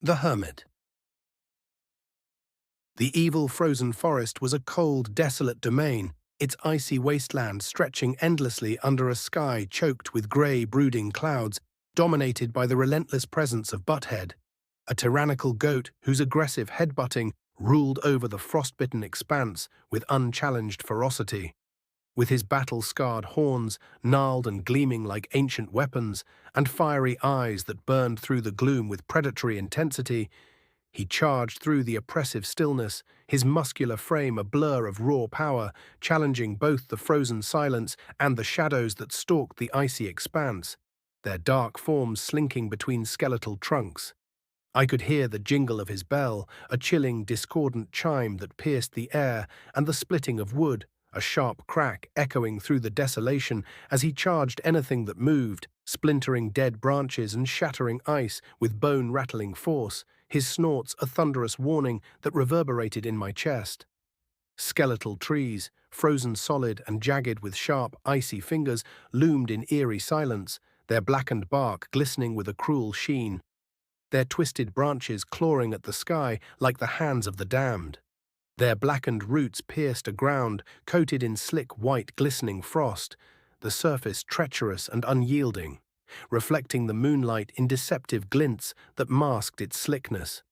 The Hermit. The evil frozen forest was a cold, desolate domain, its icy wasteland stretching endlessly under a sky choked with grey, brooding clouds, dominated by the relentless presence of Butthead, a tyrannical goat whose aggressive headbutting ruled over the frostbitten expanse with unchallenged ferocity. With his battle-scarred horns, gnarled and gleaming like ancient weapons, and fiery eyes that burned through the gloom with predatory intensity, he charged through the oppressive stillness, his muscular frame a blur of raw power, challenging both the frozen silence and the shadows that stalked the icy expanse, their dark forms slinking between skeletal trunks. I could hear the jingle of his bell, a chilling, discordant chime that pierced the air, and the splitting of wood, a sharp crack echoing through the desolation as he charged anything that moved, splintering dead branches and shattering ice with bone-rattling force, his snorts a thunderous warning that reverberated in my chest. Skeletal trees, frozen solid and jagged with sharp, icy fingers, loomed in eerie silence, their blackened bark glistening with a cruel sheen, their twisted branches clawing at the sky like the hands of the damned. Their blackened roots pierced a ground coated in slick white glistening frost, the surface treacherous and unyielding, reflecting the moonlight in deceptive glints that masked its slickness.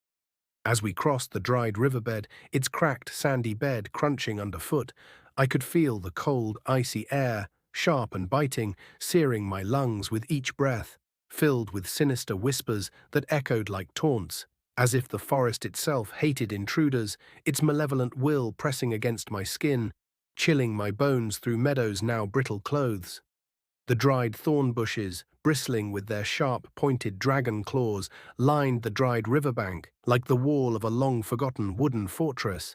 As we crossed the dried riverbed, its cracked sandy bed crunching underfoot, I could feel the cold, icy air, sharp and biting, searing my lungs with each breath, filled with sinister whispers that echoed like taunts, as if the forest itself hated intruders, its malevolent will pressing against my skin, chilling my bones through meadows now brittle clothes. The dried thorn bushes, bristling with their sharp, pointed dragon claws, lined the dried riverbank like the wall of a long-forgotten wooden fortress,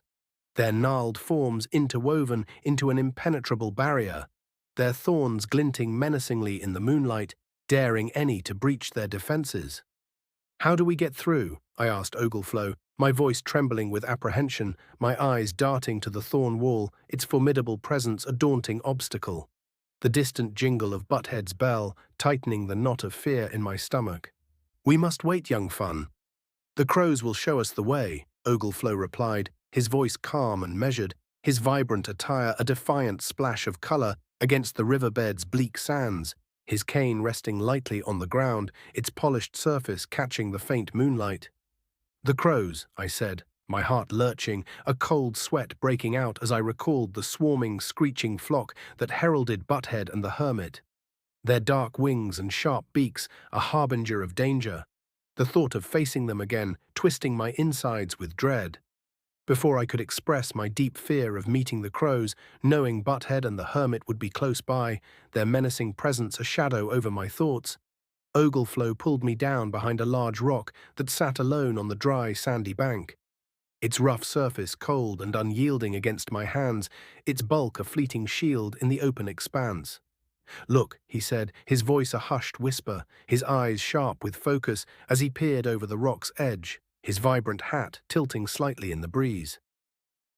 their gnarled forms interwoven into an impenetrable barrier, their thorns glinting menacingly in the moonlight, daring any to breach their defenses. "How do we get through?" I asked Ogleflow, my voice trembling with apprehension, my eyes darting to the thorn wall, its formidable presence a daunting obstacle. The distant jingle of Butthead's bell tightening the knot of fear in my stomach. "We must wait, young fun. The crows will show us the way," Ogleflow replied, his voice calm and measured, his vibrant attire a defiant splash of color against the riverbed's bleak sands, his cane resting lightly on the ground, its polished surface catching the faint moonlight. "The crows," I said, my heart lurching, a cold sweat breaking out as I recalled the swarming, screeching flock that heralded Butthead and the Hermit. Their dark wings and sharp beaks a harbinger of danger. The thought of facing them again, twisting my insides with dread. Before I could express my deep fear of meeting the crows, knowing Butthead and the Hermit would be close by, their menacing presence a shadow over my thoughts, Ogleflow pulled me down behind a large rock that sat alone on the dry, sandy bank. Its rough surface cold and unyielding against my hands, its bulk a fleeting shield in the open expanse. "Look," he said, his voice a hushed whisper, his eyes sharp with focus as he peered over the rock's edge, his vibrant hat tilting slightly in the breeze.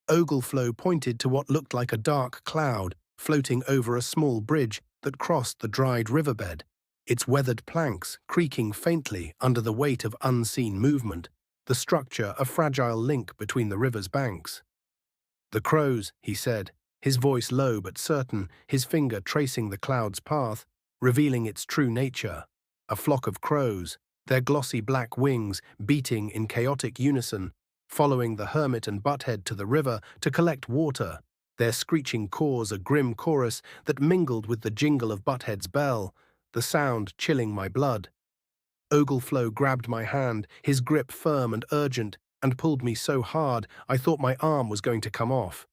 Ogleflow pointed to what looked like a dark cloud floating over a small bridge that crossed the dried riverbed, its weathered planks creaking faintly under the weight of unseen movement, the structure a fragile link between the river's banks. "The crows," he said, his voice low but certain, his finger tracing the cloud's path, revealing its true nature. A flock of crows, their glossy black wings beating in chaotic unison, following the Hermit and Butthead to the river to collect water, their screeching caws a grim chorus that mingled with the jingle of Butthead's bell, the sound chilling my blood. Ogleflow grabbed my hand, his grip firm and urgent, and pulled me so hard I thought my arm was going to come off.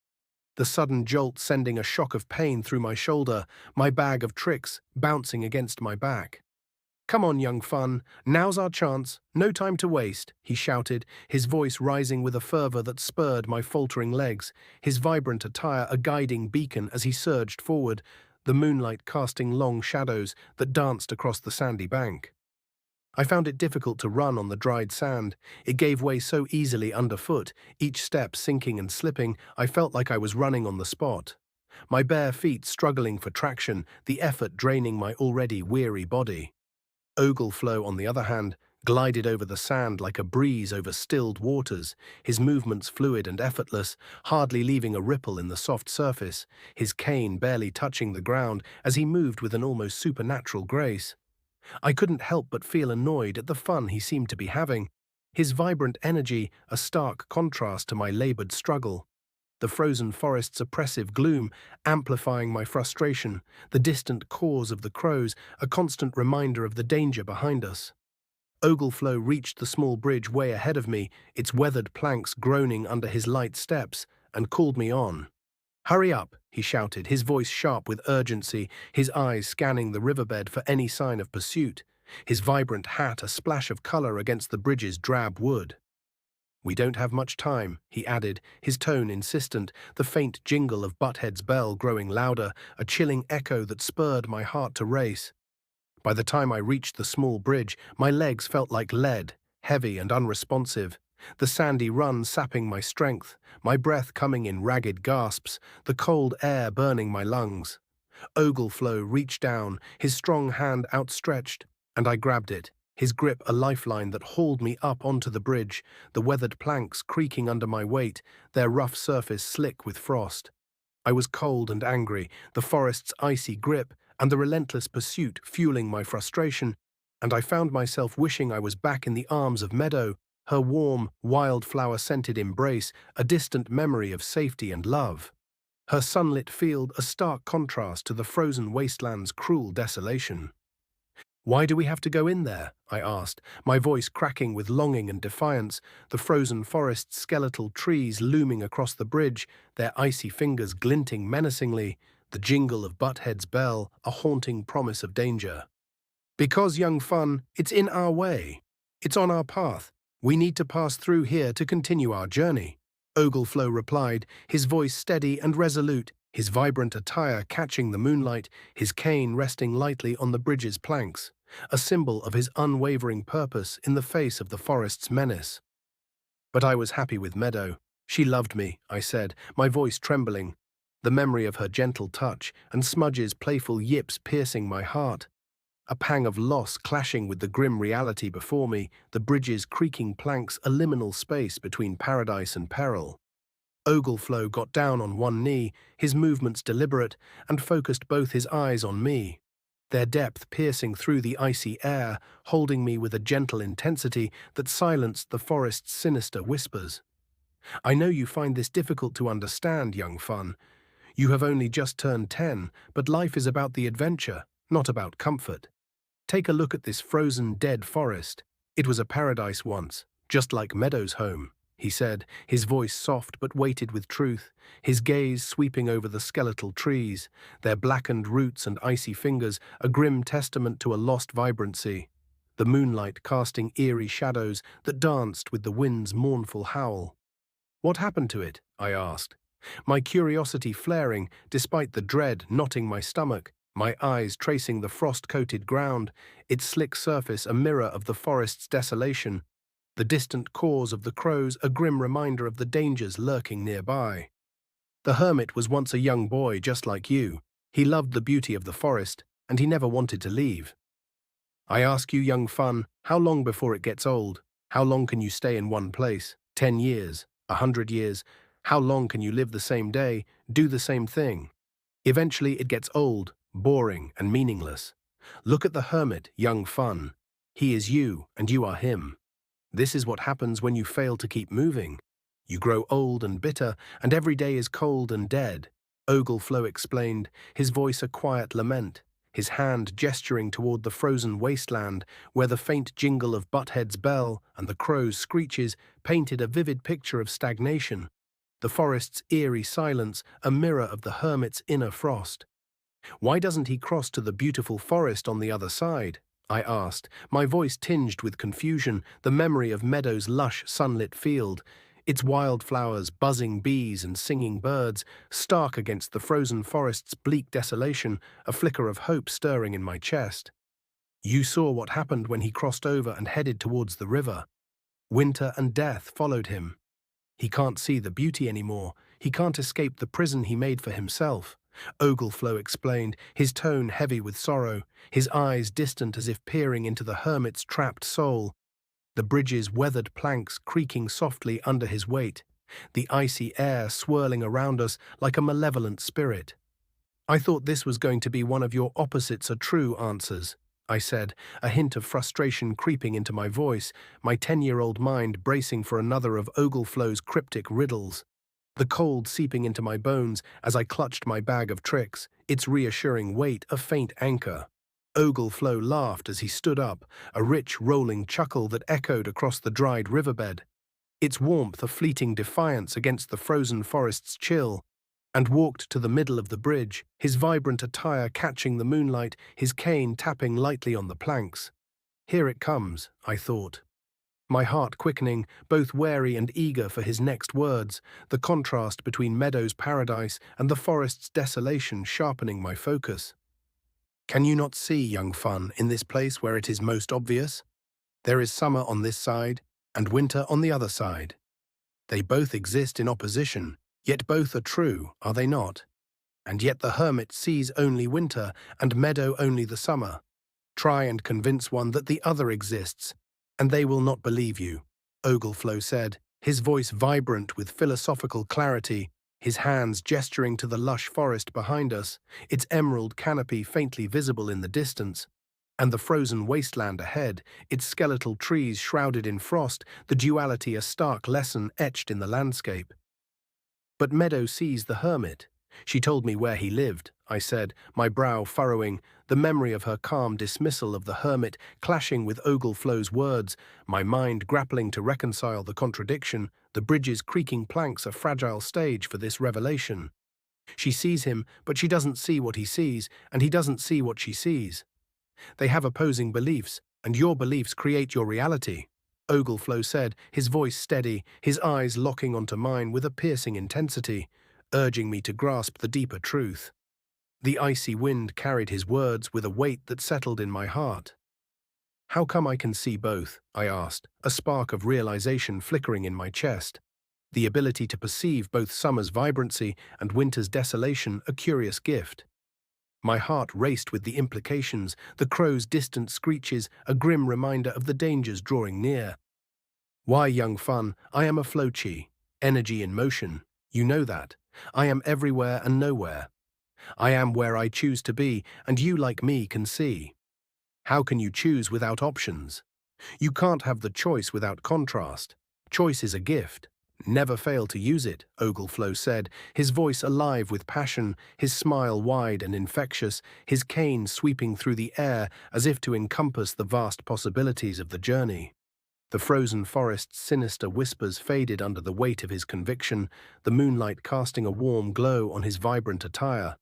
The sudden jolt sending a shock of pain through my shoulder, my bag of tricks bouncing against my back. "Come on, young fun, now's our chance, no time to waste," he shouted, his voice rising with a fervor that spurred my faltering legs, his vibrant attire a guiding beacon as he surged forward, the moonlight casting long shadows that danced across the sandy bank. I found it difficult to run on the dried sand. It gave way so easily underfoot, each step sinking and slipping, I felt like I was running on the spot. My bare feet struggling for traction, the effort draining my already weary body. Ogleflow, on the other hand, glided over the sand like a breeze over stilled waters, his movements fluid and effortless, hardly leaving a ripple in the soft surface, his cane barely touching the ground as he moved with an almost supernatural grace. I couldn't help but feel annoyed at the fun he seemed to be having, his vibrant energy a stark contrast to my labored struggle. The frozen forest's oppressive gloom amplifying my frustration, the distant caws of the crows a constant reminder of the danger behind us. Ogleflow reached the small bridge way ahead of me, its weathered planks groaning under his light steps, and called me on. "Hurry up," he shouted, his voice sharp with urgency, his eyes scanning the riverbed for any sign of pursuit, his vibrant hat a splash of color against the bridge's drab wood. "We don't have much time," he added, his tone insistent, the faint jingle of Butthead's bell growing louder, a chilling echo that spurred my heart to race. By the time I reached the small bridge, my legs felt like lead, heavy and unresponsive, the sandy run sapping my strength, my breath coming in ragged gasps, the cold air burning my lungs. Ogleflow reached down, his strong hand outstretched, and I grabbed it, his grip a lifeline that hauled me up onto the bridge, the weathered planks creaking under my weight, their rough surface slick with frost. I was cold and angry, the forest's icy grip and the relentless pursuit fueling my frustration, and I found myself wishing I was back in the arms of Meadow, her warm, wildflower-scented embrace, a distant memory of safety and love. Her sunlit field a stark contrast to the frozen wasteland's cruel desolation. "Why do we have to go in there?" I asked, my voice cracking with longing and defiance, the frozen forest's skeletal trees looming across the bridge, their icy fingers glinting menacingly, the jingle of Butthead's bell a haunting promise of danger. "Because, young fun, it's in our way. It's on our path. We need to pass through here to continue our journey," Ogleflow replied, his voice steady and resolute, his vibrant attire catching the moonlight, his cane resting lightly on the bridge's planks, a symbol of his unwavering purpose in the face of the forest's menace. But I was happy with Meadow. "She loved me," I said, my voice trembling, the memory of her gentle touch and Smudge's playful yips piercing my heart. A pang of loss clashing with the grim reality before me, the bridge's creaking planks a liminal space between paradise and peril. Ogleflow got down on one knee, his movements deliberate, and focused both his eyes on me, their depth piercing through the icy air, holding me with a gentle intensity that silenced the forest's sinister whispers. "I know you find this difficult to understand, young fun. You have only just turned 10, but life is about the adventure, not about comfort. Take a look at this frozen, dead forest. It was a paradise once, just like Meadow's home," he said, his voice soft but weighted with truth, his gaze sweeping over the skeletal trees, their blackened roots and icy fingers a grim testament to a lost vibrancy, the moonlight casting eerie shadows that danced with the wind's mournful howl. "What happened to it?" I asked, my curiosity flaring despite the dread knotting my stomach, my eyes tracing the frost-coated ground, its slick surface a mirror of the forest's desolation, the distant caws of the crows a grim reminder of the dangers lurking nearby. "The Hermit was once a young boy just like you. He loved the beauty of the forest, and he never wanted to leave. I ask you, young fun, how long before it gets old? How long can you stay in one place? 10 years? 100 years? How long can you live the same day, do the same thing? Eventually it gets old, boring, and meaningless. Look at the Hermit, young fun. He is you, and you are him. This is what happens when you fail to keep moving. You grow old and bitter, and every day is cold and dead," Ogleflow explained, his voice a quiet lament, his hand gesturing toward the frozen wasteland where the faint jingle of Butthead's bell and the crow's screeches painted a vivid picture of stagnation, the forest's eerie silence a mirror of the Hermit's inner frost. "Why doesn't he cross to the beautiful forest on the other side?" I asked, my voice tinged with confusion, the memory of Meadow's lush, sunlit field, its wildflowers, buzzing bees and singing birds, stark against the frozen forest's bleak desolation, a flicker of hope stirring in my chest. "You saw what happened when he crossed over and headed towards the river. Winter and death followed him. He can't see the beauty anymore. He can't escape the prison he made for himself," Ogleflow explained, his tone heavy with sorrow, his eyes distant as if peering into the Hermit's trapped soul, the bridge's weathered planks creaking softly under his weight, the icy air swirling around us like a malevolent spirit. "I thought this was going to be one of your opposites are true answers," I said, a hint of frustration creeping into my voice, my 10-year-old mind bracing for another of Ogleflow's cryptic riddles. The cold seeping into my bones as I clutched my bag of tricks, its reassuring weight a faint anchor. Ogleflow laughed as he stood up, a rich, rolling chuckle that echoed across the dried riverbed, its warmth a fleeting defiance against the frozen forest's chill, and walked to the middle of the bridge, his vibrant attire catching the moonlight, his cane tapping lightly on the planks. "Here it comes," I thought, my heart quickening, both wary and eager for his next words, the contrast between Meadow's paradise and the forest's desolation sharpening my focus. "Can you not see, young Fun, in this place where it is most obvious? There is summer on this side, and winter on the other side. They both exist in opposition, yet both are true, are they not? And yet the hermit sees only winter, and Meadow only the summer. Try and convince one that the other exists, and they will not believe you," Ogleflow said, his voice vibrant with philosophical clarity, his hands gesturing to the lush forest behind us, its emerald canopy faintly visible in the distance, and the frozen wasteland ahead, its skeletal trees shrouded in frost, the duality a stark lesson etched in the landscape. "But Meadow sees the hermit. She told me where he lived," I said, my brow furrowing, the memory of her calm dismissal of the hermit clashing with Ogleflow's words, my mind grappling to reconcile the contradiction, the bridge's creaking planks a fragile stage for this revelation. She sees him, but she doesn't see what he sees, and he doesn't see what she sees. They have opposing beliefs, and your beliefs create your reality," Ogleflow said, his voice steady, his eyes locking onto mine with a piercing intensity, urging me to grasp the deeper truth. The icy wind carried his words with a weight that settled in my heart. "How come I can see both?" I asked, a spark of realization flickering in my chest. The ability to perceive both summer's vibrancy and winter's desolation a curious gift. My heart raced with the implications, the crow's distant screeches a grim reminder of the dangers drawing near. "Why, young Fun, I am a flow-chi, energy in motion. You know that. I am everywhere and nowhere. I am where I choose to be, and you, like me, can see. How can you choose without options? You can't have the choice without contrast. Choice is a gift. Never fail to use it," Ogleflow said, his voice alive with passion, his smile wide and infectious, his cane sweeping through the air as if to encompass the vast possibilities of the journey. The frozen forest's sinister whispers faded under the weight of his conviction, the moonlight casting a warm glow on his vibrant attire.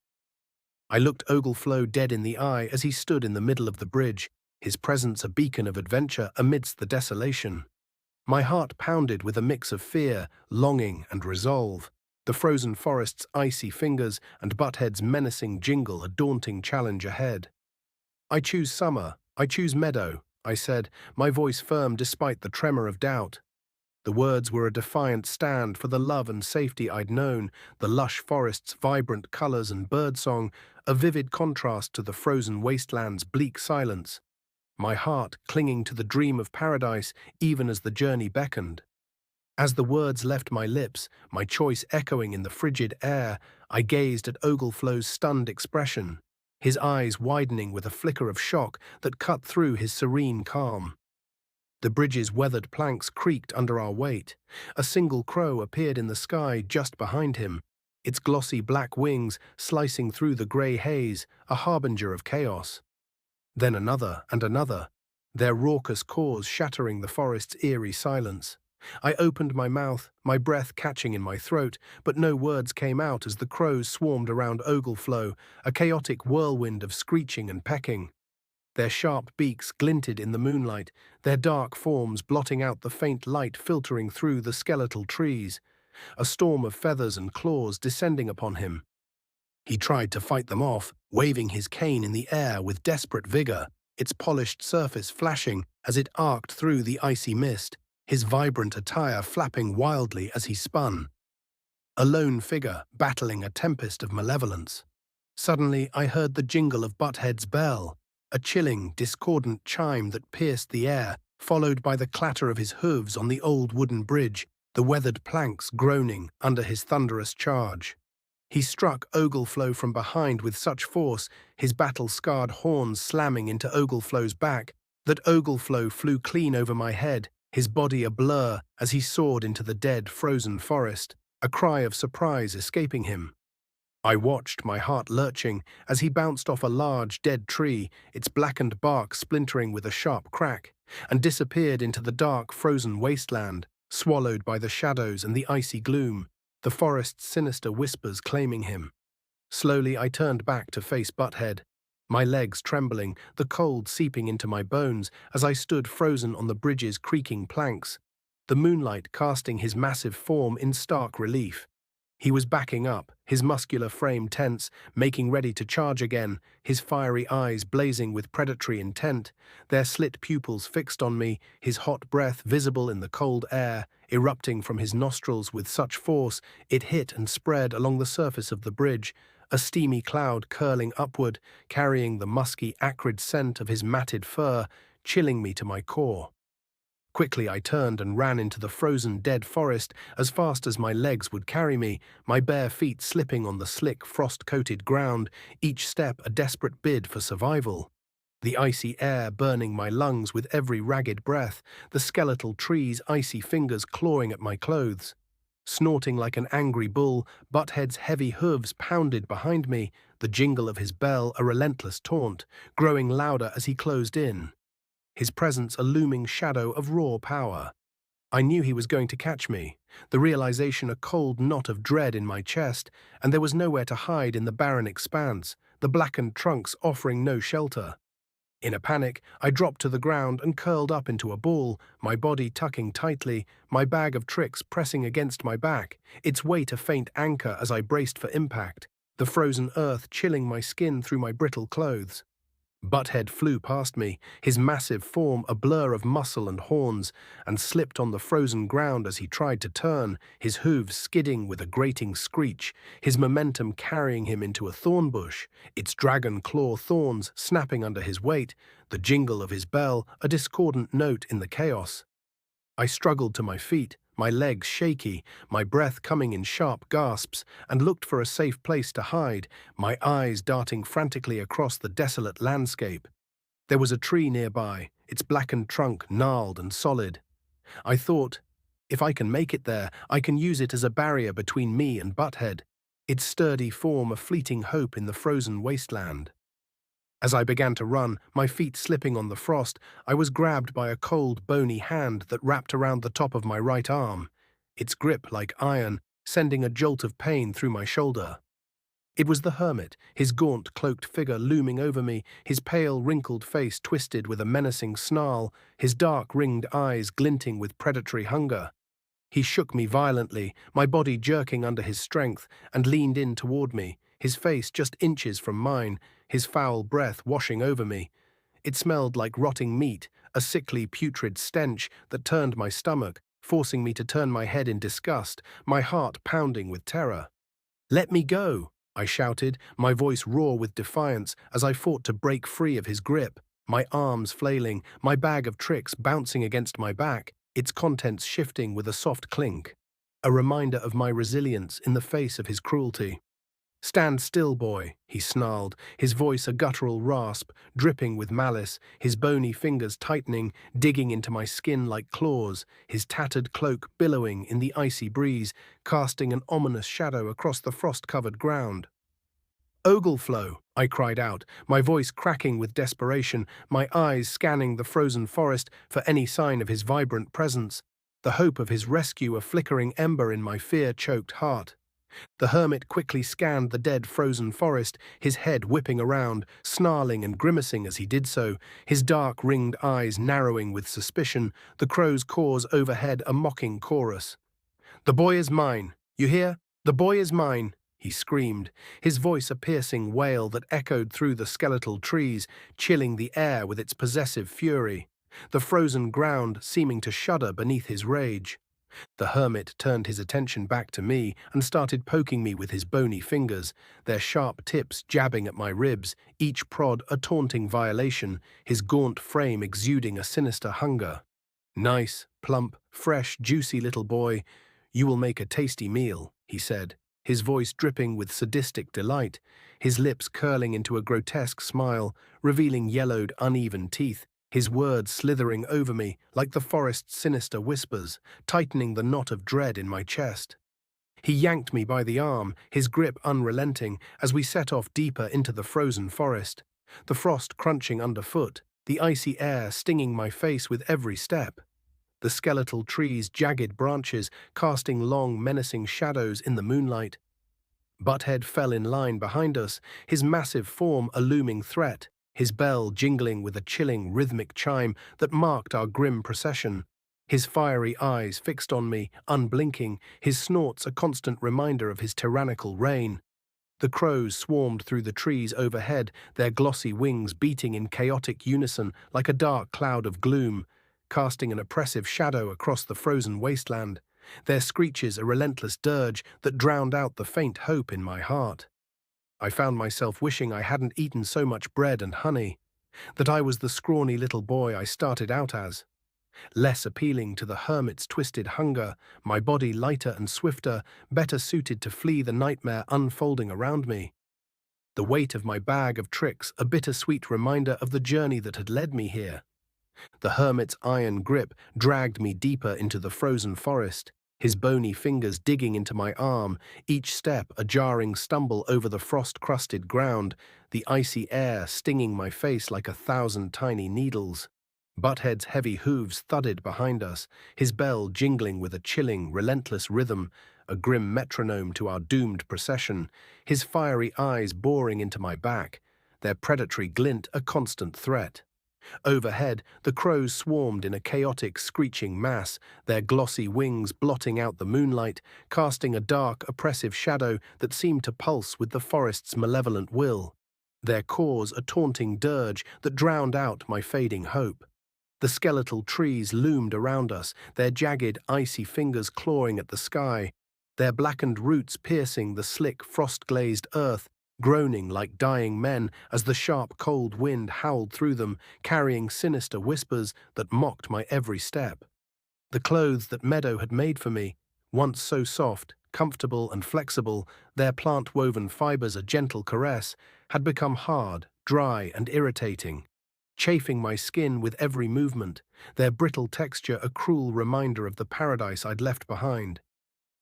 I looked Ogleflow dead in the eye as he stood in the middle of the bridge, his presence a beacon of adventure amidst the desolation. My heart pounded with a mix of fear, longing, and resolve, the frozen forest's icy fingers and Butthead's menacing jingle a daunting challenge ahead. "I choose summer, I choose Meadow," I said, my voice firm despite the tremor of doubt. The words were a defiant stand for the love and safety I'd known, the lush forest's vibrant colors and birdsong, a vivid contrast to the frozen wasteland's bleak silence. My heart clinging to the dream of paradise even as the journey beckoned. As the words left my lips, my choice echoing in the frigid air, I gazed at Ogleflow's stunned expression, his eyes widening with a flicker of shock that cut through his serene calm. The bridge's weathered planks creaked under our weight. A single crow appeared in the sky just behind him, its glossy black wings slicing through the grey haze, a harbinger of chaos. Then another and another, their raucous caws shattering the forest's eerie silence. I opened my mouth, my breath catching in my throat, but no words came out as the crows swarmed around Ogleflow, a chaotic whirlwind of screeching and pecking. Their sharp beaks glinted in the moonlight, their dark forms blotting out the faint light filtering through the skeletal trees, a storm of feathers and claws descending upon him. He tried to fight them off, waving his cane in the air with desperate vigor, its polished surface flashing as it arced through the icy mist, his vibrant attire flapping wildly as he spun. A lone figure battling a tempest of malevolence. Suddenly I heard the jingle of Butthead's bell, a chilling, discordant chime that pierced the air, followed by the clatter of his hooves on the old wooden bridge, the weathered planks groaning under his thunderous charge. He struck Ogleflow from behind with such force, his battle-scarred horns slamming into Ogleflow's back, that Ogleflow flew clean over my head, his body a blur as he soared into the dead, frozen forest, a cry of surprise escaping him. I watched, my heart lurching, as he bounced off a large, dead tree, its blackened bark splintering with a sharp crack, and disappeared into the dark, frozen wasteland, swallowed by the shadows and the icy gloom, the forest's sinister whispers claiming him. Slowly I turned back to face Butthead, my legs trembling, the cold seeping into my bones as I stood frozen on the bridge's creaking planks, the moonlight casting his massive form in stark relief. He was backing up, his muscular frame tense, making ready to charge again, his fiery eyes blazing with predatory intent, their slit pupils fixed on me, his hot breath visible in the cold air, erupting from his nostrils with such force it hit and spread along the surface of the bridge, a steamy cloud curling upward, carrying the musky, acrid scent of his matted fur, chilling me to my core. Quickly I turned and ran into the frozen dead forest as fast as my legs would carry me, my bare feet slipping on the slick, frost-coated ground, each step a desperate bid for survival. The icy air burning my lungs with every ragged breath, the skeletal trees' icy fingers clawing at my clothes. Snorting like an angry bull, Butthead's heavy hooves pounded behind me, the jingle of his bell a relentless taunt, growing louder as he closed in. His presence a looming shadow of raw power. I knew he was going to catch me, the realization a cold knot of dread in my chest, and there was nowhere to hide in the barren expanse, the blackened trunks offering no shelter. In a panic, I dropped to the ground and curled up into a ball, my body tucking tightly, my bag of tricks pressing against my back, its weight a faint anchor as I braced for impact, the frozen earth chilling my skin through my brittle clothes. Butthead flew past me, his massive form a blur of muscle and horns, and slipped on the frozen ground as he tried to turn, his hooves skidding with a grating screech, his momentum carrying him into a thorn bush, its dragon claw thorns snapping under his weight, the jingle of his bell a discordant note in the chaos. I struggled to my feet, my legs shaky, my breath coming in sharp gasps, and looked for a safe place to hide, my eyes darting frantically across the desolate landscape. There was a tree nearby, its blackened trunk gnarled and solid. I thought, if I can make it there, I can use it as a barrier between me and Butthead, its sturdy form a fleeting hope in the frozen wasteland. As I began to run, my feet slipping on the frost, I was grabbed by a cold, bony hand that wrapped around the top of my right arm, its grip like iron, sending a jolt of pain through my shoulder. It was the Hermit, his gaunt, cloaked figure looming over me, his pale, wrinkled face twisted with a menacing snarl, his dark, ringed eyes glinting with predatory hunger. He shook me violently, my body jerking under his strength, and leaned in toward me, his face just inches from mine, his foul breath washing over me. It smelled like rotting meat, a sickly, putrid stench that turned my stomach, forcing me to turn my head in disgust, my heart pounding with terror. "Let me go!" I shouted, my voice raw with defiance as I fought to break free of his grip, my arms flailing, my bag of tricks bouncing against my back, its contents shifting with a soft clink, a reminder of my resilience in the face of his cruelty. "Stand still, boy," he snarled, his voice a guttural rasp, dripping with malice, his bony fingers tightening, digging into my skin like claws, his tattered cloak billowing in the icy breeze, casting an ominous shadow across the frost-covered ground. "Ogleflow," I cried out, my voice cracking with desperation, my eyes scanning the frozen forest for any sign of his vibrant presence, the hope of his rescue a flickering ember in my fear-choked heart. The Hermit quickly scanned the dead frozen forest, his head whipping around, snarling and grimacing as he did so, his dark ringed eyes narrowing with suspicion, the crow's caws overhead a mocking chorus. "The boy is mine, you hear? The boy is mine," he screamed, his voice a piercing wail that echoed through the skeletal trees, chilling the air with its possessive fury, the frozen ground seeming to shudder beneath his rage. The Hermit turned his attention back to me and started poking me with his bony fingers, their sharp tips jabbing at my ribs, each prod a taunting violation, his gaunt frame exuding a sinister hunger. "Nice, plump, fresh, juicy little boy. You will make a tasty meal," he said, his voice dripping with sadistic delight, his lips curling into a grotesque smile, revealing yellowed, uneven teeth, his words slithering over me like the forest's sinister whispers, tightening the knot of dread in my chest. He yanked me by the arm, his grip unrelenting, as we set off deeper into the frozen forest, the frost crunching underfoot, the icy air stinging my face with every step. The skeletal trees' jagged branches casting long, menacing shadows in the moonlight. Butthead fell in line behind us, his massive form a looming threat, his bell jingling with a chilling, rhythmic chime that marked our grim procession. His fiery eyes fixed on me, unblinking, his snorts a constant reminder of his tyrannical reign. The crows swarmed through the trees overhead, their glossy wings beating in chaotic unison like a dark cloud of gloom, casting an oppressive shadow across the frozen wasteland, their screeches a relentless dirge that drowned out the faint hope in my heart. I found myself wishing I hadn't eaten so much bread and honey, that I was the scrawny little boy I started out as, less appealing to the hermit's twisted hunger, my body lighter and swifter, better suited to flee the nightmare unfolding around me. The weight of my bag of tricks a bittersweet reminder of the journey that had led me here. The hermit's iron grip dragged me deeper into the frozen forest, his bony fingers digging into my arm, each step a jarring stumble over the frost-crusted ground, the icy air stinging my face like 1,000 tiny needles. Butthead's heavy hooves thudded behind us, his bell jingling with a chilling, relentless rhythm, a grim metronome to our doomed procession, his fiery eyes boring into my back, their predatory glint a constant threat. Overhead, the crows swarmed in a chaotic, screeching mass, their glossy wings blotting out the moonlight, casting a dark, oppressive shadow that seemed to pulse with the forest's malevolent will, their cause a taunting dirge that drowned out my fading hope. The skeletal trees loomed around us, their jagged, icy fingers clawing at the sky, their blackened roots piercing the slick, frost-glazed earth, groaning like dying men as the sharp, cold wind howled through them, carrying sinister whispers that mocked my every step. The clothes that Meadow had made for me, once so soft, comfortable and flexible, their plant-woven fibers a gentle caress, had become hard, dry and irritating, chafing my skin with every movement, their brittle texture a cruel reminder of the paradise I'd left behind.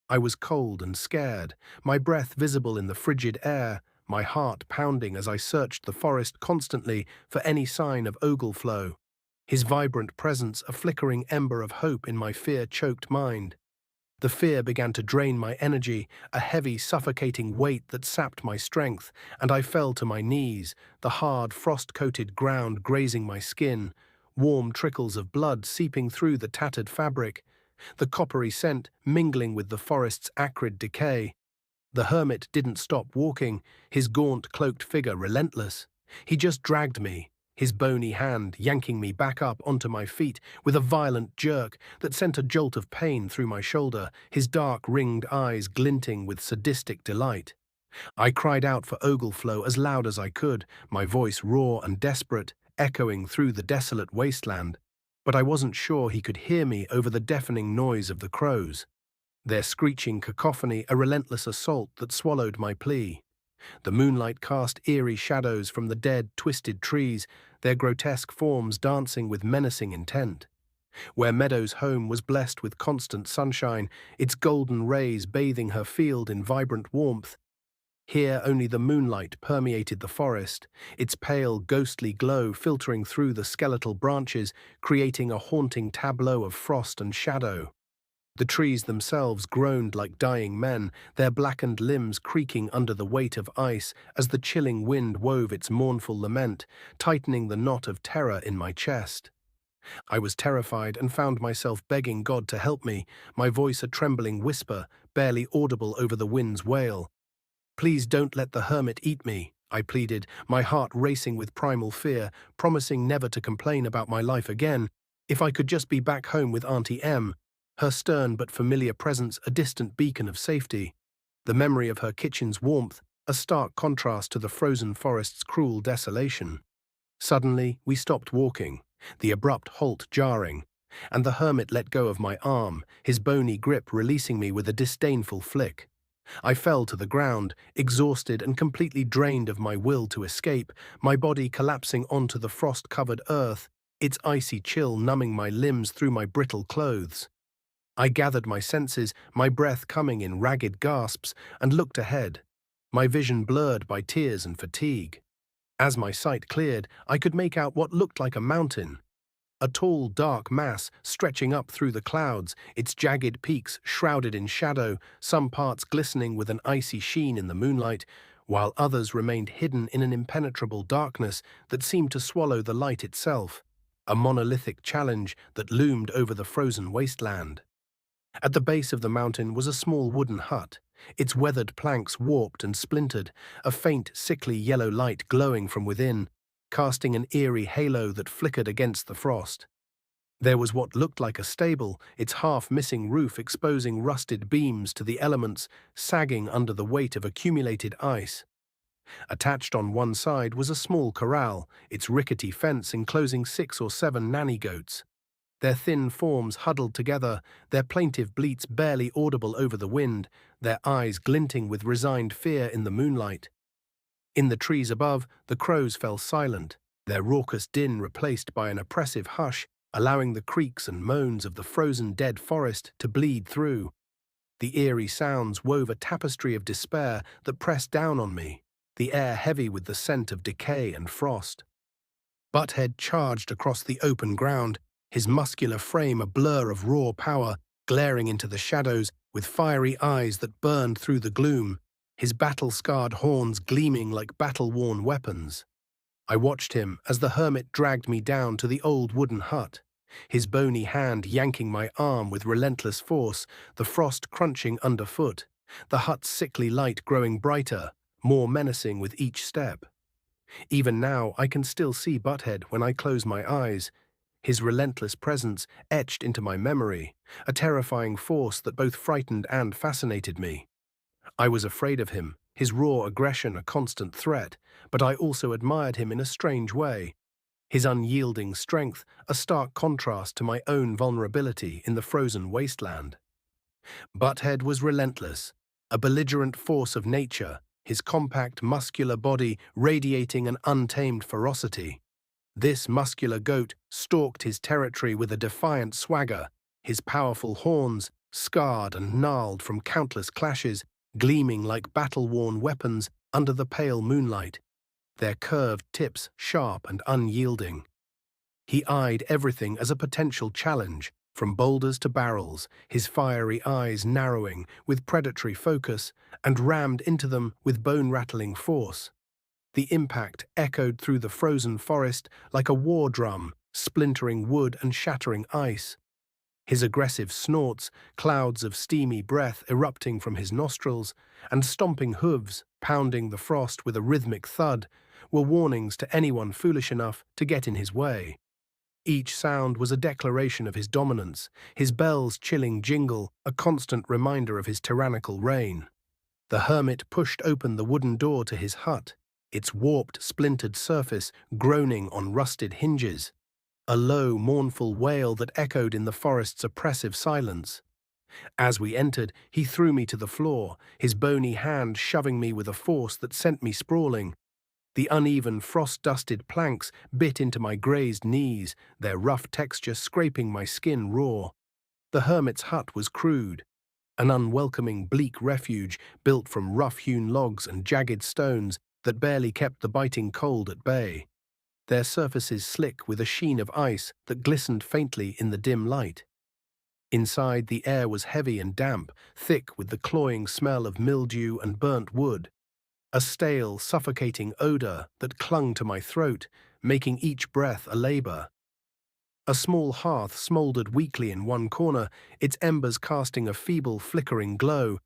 I was cold and scared, my breath visible in the frigid air, my heart pounding as I searched the forest constantly for any sign of Ogleflow, his vibrant presence a flickering ember of hope in my fear-choked mind. The fear began to drain my energy, a heavy, suffocating weight that sapped my strength, and I fell to my knees, the hard, frost-coated ground grazing my skin, warm trickles of blood seeping through the tattered fabric, the coppery scent mingling with the forest's acrid decay. The hermit didn't stop walking, his gaunt, cloaked figure relentless. He just dragged me, his bony hand yanking me back up onto my feet with a violent jerk that sent a jolt of pain through my shoulder, his dark, ringed eyes glinting with sadistic delight. I cried out for Ogleflow as loud as I could, my voice raw and desperate, echoing through the desolate wasteland. But I wasn't sure he could hear me over the deafening noise of the crows, their screeching cacophony a relentless assault that swallowed my plea. The moonlight cast eerie shadows from the dead, twisted trees, their grotesque forms dancing with menacing intent. Where Meadow's home was blessed with constant sunshine, its golden rays bathing her field in vibrant warmth, here only the moonlight permeated the forest, its pale, ghostly glow filtering through the skeletal branches, creating a haunting tableau of frost and shadow. The trees themselves groaned like dying men, their blackened limbs creaking under the weight of ice as the chilling wind wove its mournful lament, tightening the knot of terror in my chest. I was terrified and found myself begging God to help me, my voice a trembling whisper, barely audible over the wind's wail. "Please don't let the hermit eat me," I pleaded, my heart racing with primal fear, promising never to complain about my life again, if I could just be back home with Auntie Em, her stern but familiar presence a distant beacon of safety, the memory of her kitchen's warmth a stark contrast to the frozen forest's cruel desolation. Suddenly, we stopped walking, the abrupt halt jarring. and the hermit let go of my arm, his bony grip releasing me with a disdainful flick. I fell to the ground, exhausted and completely drained of my will to escape, my body collapsing onto the frost-covered earth, its icy chill numbing my limbs through my brittle clothes. I gathered my senses, my breath coming in ragged gasps, and looked ahead, my vision blurred by tears and fatigue. As my sight cleared, I could make out what looked like a mountain. A tall, dark mass stretching up through the clouds, its jagged peaks shrouded in shadow, some parts glistening with an icy sheen in the moonlight, while others remained hidden in an impenetrable darkness that seemed to swallow the light itself, a monolithic challenge that loomed over the frozen wasteland. At the base of the mountain was a small wooden hut, its weathered planks warped and splintered, a faint, sickly yellow light glowing from within, casting an eerie halo that flickered against the frost. There was what looked like a stable, its half-missing roof exposing rusted beams to the elements, sagging under the weight of accumulated ice. Attached on one side was a small corral, its rickety fence enclosing 6 or 7 nanny goats. Their thin forms huddled together, their plaintive bleats barely audible over the wind, their eyes glinting with resigned fear in the moonlight. In the trees above, the crows fell silent, their raucous din replaced by an oppressive hush, allowing the creaks and moans of the frozen dead forest to bleed through. The eerie sounds wove a tapestry of despair that pressed down on me, the air heavy with the scent of decay and frost. Butthead charged across the open ground, his muscular frame a blur of raw power, glaring into the shadows with fiery eyes that burned through the gloom, his battle-scarred horns gleaming like battle-worn weapons. I watched him as the hermit dragged me down to the old wooden hut, his bony hand yanking my arm with relentless force, the frost crunching underfoot, the hut's sickly light growing brighter, more menacing with each step. Even now I can still see Butthead when I close my eyes, his relentless presence etched into my memory, a terrifying force that both frightened and fascinated me. I was afraid of him, his raw aggression a constant threat, but I also admired him in a strange way. His unyielding strength, a stark contrast to my own vulnerability in the frozen wasteland. Butthead was relentless, a belligerent force of nature, his compact, muscular body radiating an untamed ferocity. This muscular goat stalked his territory with a defiant swagger, his powerful horns, scarred and gnarled from countless clashes, gleaming like battle-worn weapons under the pale moonlight, their curved tips sharp and unyielding. He eyed everything as a potential challenge, from boulders to barrels, his fiery eyes narrowing with predatory focus, and rammed into them with bone-rattling force. The impact echoed through the frozen forest like a war drum, splintering wood and shattering ice. His aggressive snorts, clouds of steamy breath erupting from his nostrils, and stomping hooves pounding the frost with a rhythmic thud, were warnings to anyone foolish enough to get in his way. Each sound was a declaration of his dominance, his bell's chilling jingle a constant reminder of his tyrannical reign. The hermit pushed open the wooden door to his hut, its warped, splintered surface groaning on rusted hinges, a low, mournful wail that echoed in the forest's oppressive silence. As we entered, he threw me to the floor, his bony hand shoving me with a force that sent me sprawling. The uneven, frost-dusted planks bit into my grazed knees, their rough texture scraping my skin raw. The hermit's hut was crude, an unwelcoming, bleak refuge built from rough-hewn logs and jagged stones that barely kept the biting cold at bay, their surfaces slick with a sheen of ice that glistened faintly in the dim light. Inside, the air was heavy and damp, thick with the cloying smell of mildew and burnt wood, a stale, suffocating odor that clung to my throat, making each breath a labor. A small hearth smoldered weakly in one corner, its embers casting a feeble, flickering glow,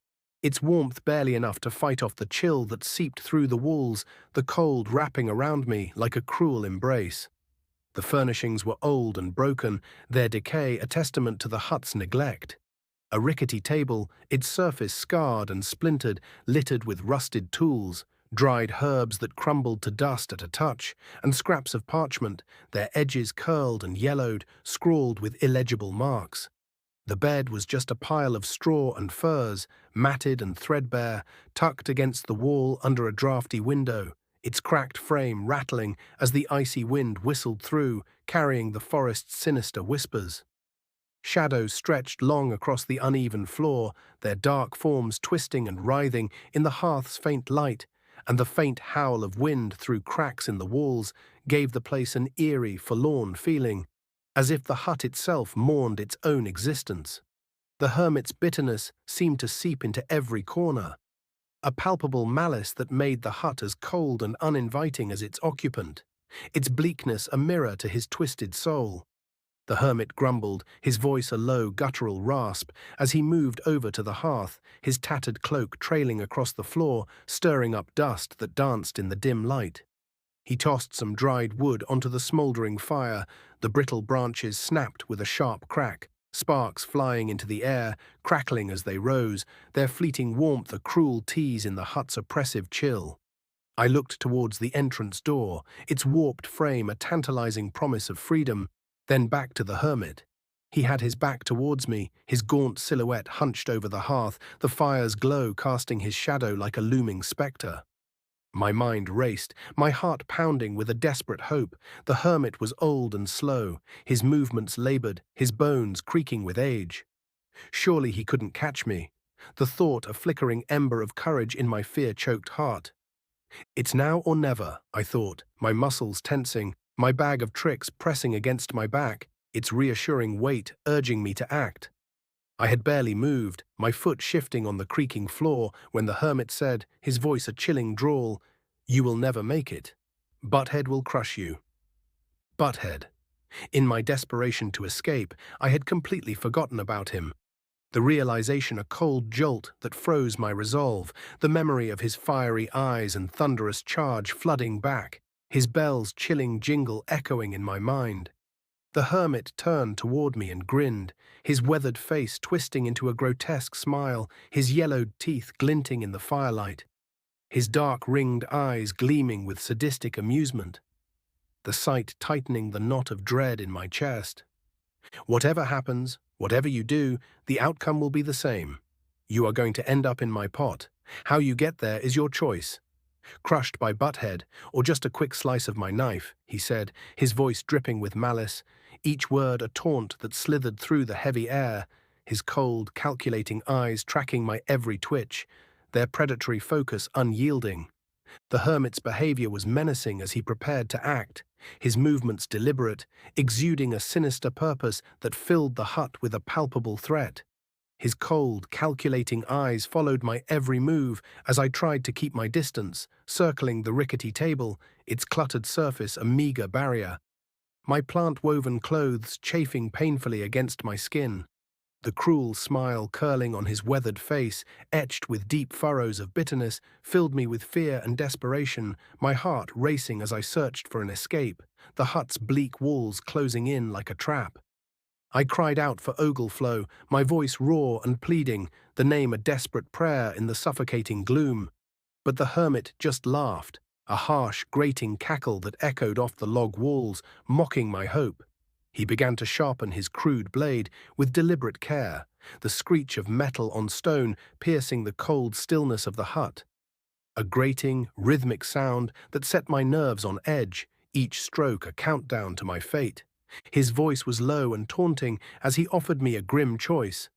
its warmth barely enough to fight off the chill that seeped through the walls, the cold wrapping around me like a cruel embrace. The furnishings were old and broken, their decay a testament to the hut's neglect. A rickety table, its surface scarred and splintered, littered with rusted tools, dried herbs that crumbled to dust at a touch, and scraps of parchment, their edges curled and yellowed, scrawled with illegible marks. The bed was just a pile of straw and furs, matted and threadbare, tucked against the wall under a drafty window, its cracked frame rattling as the icy wind whistled through, carrying the forest's sinister whispers. Shadows stretched long across the uneven floor, their dark forms twisting and writhing in the hearth's faint light, and the faint howl of wind through cracks in the walls gave the place an eerie, forlorn feeling, as if the hut itself mourned its own existence. The hermit's bitterness seemed to seep into every corner, a palpable malice that made the hut as cold and uninviting as its occupant, its bleakness a mirror to his twisted soul. The hermit grumbled, his voice a low, guttural rasp, as he moved over to the hearth, his tattered cloak trailing across the floor, stirring up dust that danced in the dim light. He tossed some dried wood onto the smouldering fire, the brittle branches snapped with a sharp crack, sparks flying into the air, crackling as they rose, their fleeting warmth a cruel tease in the hut's oppressive chill. I looked towards the entrance door, its warped frame a tantalizing promise of freedom, then back to the hermit. He had his back towards me, his gaunt silhouette hunched over the hearth, the fire's glow casting his shadow like a looming spectre. My mind raced, my heart pounding with a desperate hope. The hermit was old and slow, his movements labored, his bones creaking with age. Surely he couldn't catch me. The thought a flickering ember of courage in my fear-choked heart. It's now or never, I thought, my muscles tensing, my bag of tricks pressing against my back, its reassuring weight urging me to act. I had barely moved, my foot shifting on the creaking floor, when the hermit said, his voice a chilling drawl, "You will never make it. Butthead will crush you." Butthead. In my desperation to escape, I had completely forgotten about him. The realization a cold jolt that froze my resolve, the memory of his fiery eyes and thunderous charge flooding back, his bell's chilling jingle echoing in my mind. The hermit turned toward me and grinned, his weathered face twisting into a grotesque smile, his yellowed teeth glinting in the firelight, his dark ringed eyes gleaming with sadistic amusement, the sight tightening the knot of dread in my chest. "Whatever happens, whatever you do, the outcome will be the same. You are going to end up in my pot. How you get there is your choice. Crushed by Butthead, or just a quick slice of my knife," he said, his voice dripping with malice, each word a taunt that slithered through the heavy air, his cold, calculating eyes tracking my every twitch, their predatory focus unyielding. The hermit's behavior was menacing as he prepared to act, his movements deliberate, exuding a sinister purpose that filled the hut with a palpable threat. His cold, calculating eyes followed my every move as I tried to keep my distance, circling the rickety table, its cluttered surface a meager barrier. My plant-woven clothes chafing painfully against my skin. The cruel smile curling on his weathered face, etched with deep furrows of bitterness, filled me with fear and desperation, my heart racing as I searched for an escape, the hut's bleak walls closing in like a trap. I cried out for Ogleflow, my voice raw and pleading, the name a desperate prayer in the suffocating gloom. But the hermit just laughed, a harsh, grating cackle that echoed off the log walls, mocking my hope. He began to sharpen his crude blade with deliberate care, the screech of metal on stone piercing the cold stillness of the hut. A grating, rhythmic sound that set my nerves on edge, each stroke a countdown to my fate. His voice was low and taunting as he offered me a grim choice.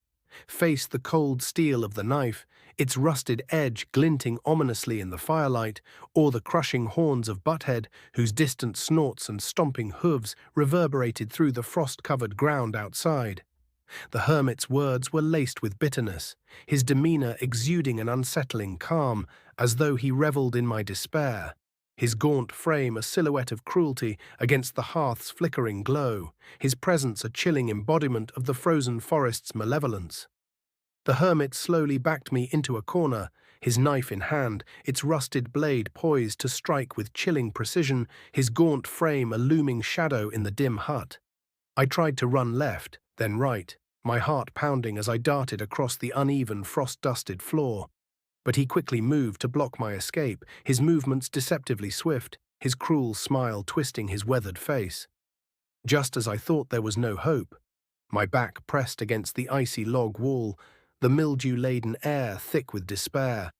Face the cold steel of the knife, its rusted edge glinting ominously in the firelight, or the crushing horns of Butthead, whose distant snorts and stomping hooves reverberated through the frost-covered ground outside. The hermit's words were laced with bitterness, his demeanor exuding an unsettling calm, as though he reveled in my despair. His gaunt frame a silhouette of cruelty against the hearth's flickering glow, his presence a chilling embodiment of the frozen forest's malevolence. The hermit slowly backed me into a corner, his knife in hand, its rusted blade poised to strike with chilling precision, his gaunt frame a looming shadow in the dim hut. I tried to run left, then right, my heart pounding as I darted across the uneven, frost-dusted floor. But he quickly moved to block my escape, his movements deceptively swift, his cruel smile twisting his weathered face. Just as I thought there was no hope, my back pressed against the icy log wall, the mildew-laden air thick with despair.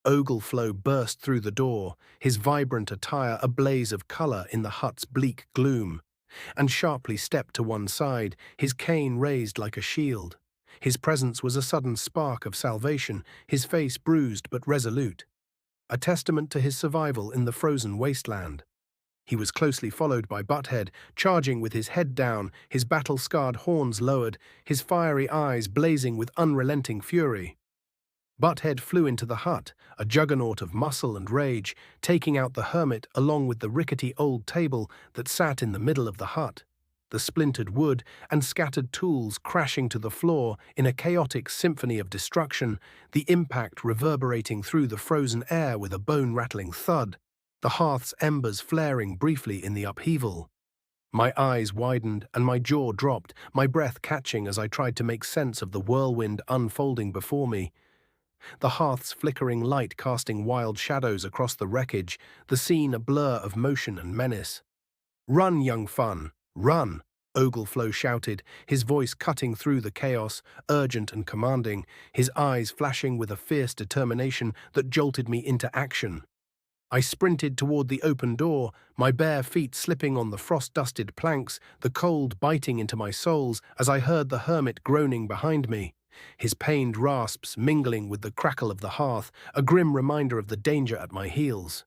Ogleflow burst through the door, his vibrant attire a blaze of colour in the hut's bleak gloom, and sharply stepped to one side, his cane raised like a shield. His presence was a sudden spark of salvation, his face bruised but resolute, a testament to his survival in the frozen wasteland. He was closely followed by Butthead, charging with his head down, his battle-scarred horns lowered, his fiery eyes blazing with unrelenting fury. Butthead flew into the hut, a juggernaut of muscle and rage, taking out the Hermit along with the rickety old table that sat in the middle of the hut, the splintered wood and scattered tools crashing to the floor in a chaotic symphony of destruction, the impact reverberating through the frozen air with a bone-rattling thud, the hearth's embers flaring briefly in the upheaval. My eyes widened and my jaw dropped, my breath catching as I tried to make sense of the whirlwind unfolding before me. The hearth's flickering light casting wild shadows across the wreckage, the scene a blur of motion and menace. "Run, young fun, run!" Ogleflow shouted, his voice cutting through the chaos, urgent and commanding, his eyes flashing with a fierce determination that jolted me into action. I sprinted toward the open door, my bare feet slipping on the frost-dusted planks, the cold biting into my soles as I heard the Hermit groaning behind me, his pained rasps mingling with the crackle of the hearth, a grim reminder of the danger at my heels.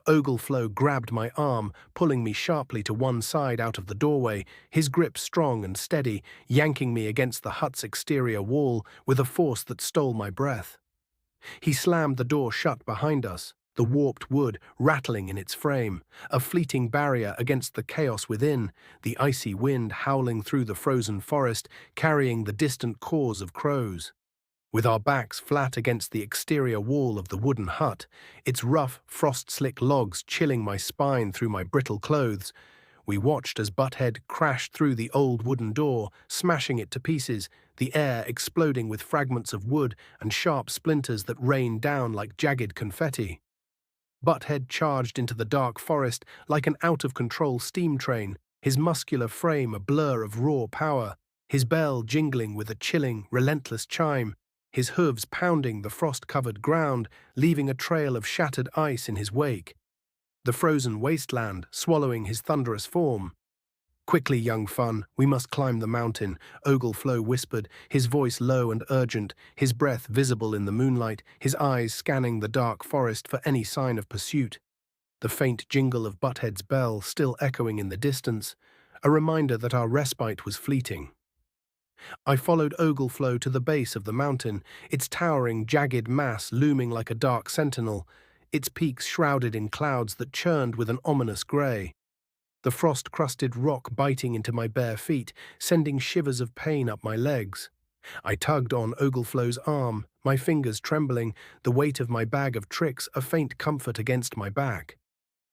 Ogleflow grabbed my arm, pulling me sharply to one side out of the doorway, his grip strong and steady, yanking me against the hut's exterior wall with a force that stole my breath. He slammed the door shut behind us, the warped wood rattling in its frame, a fleeting barrier against the chaos within, the icy wind howling through the frozen forest, carrying the distant caws of crows. With our backs flat against the exterior wall of the wooden hut, its rough, frost-slick logs chilling my spine through my brittle clothes, we watched as Butthead crashed through the old wooden door, smashing it to pieces, the air exploding with fragments of wood and sharp splinters that rained down like jagged confetti. Butthead charged into the dark forest like an out-of-control steam train, his muscular frame a blur of raw power, his bell jingling with a chilling, relentless chime, his hooves pounding the frost-covered ground, leaving a trail of shattered ice in his wake. The frozen wasteland swallowing his thunderous form. "Quickly, young fun, we must climb the mountain," Ogleflow whispered, his voice low and urgent, his breath visible in the moonlight, his eyes scanning the dark forest for any sign of pursuit. The faint jingle of Butthead's bell still echoing in the distance, a reminder that our respite was fleeting. I followed Ogleflow to the base of the mountain, its towering, jagged mass looming like a dark sentinel, its peaks shrouded in clouds that churned with an ominous grey. The frost-crusted rock biting into my bare feet, sending shivers of pain up my legs. I tugged on Ogleflow's arm, my fingers trembling, the weight of my bag of tricks a faint comfort against my back.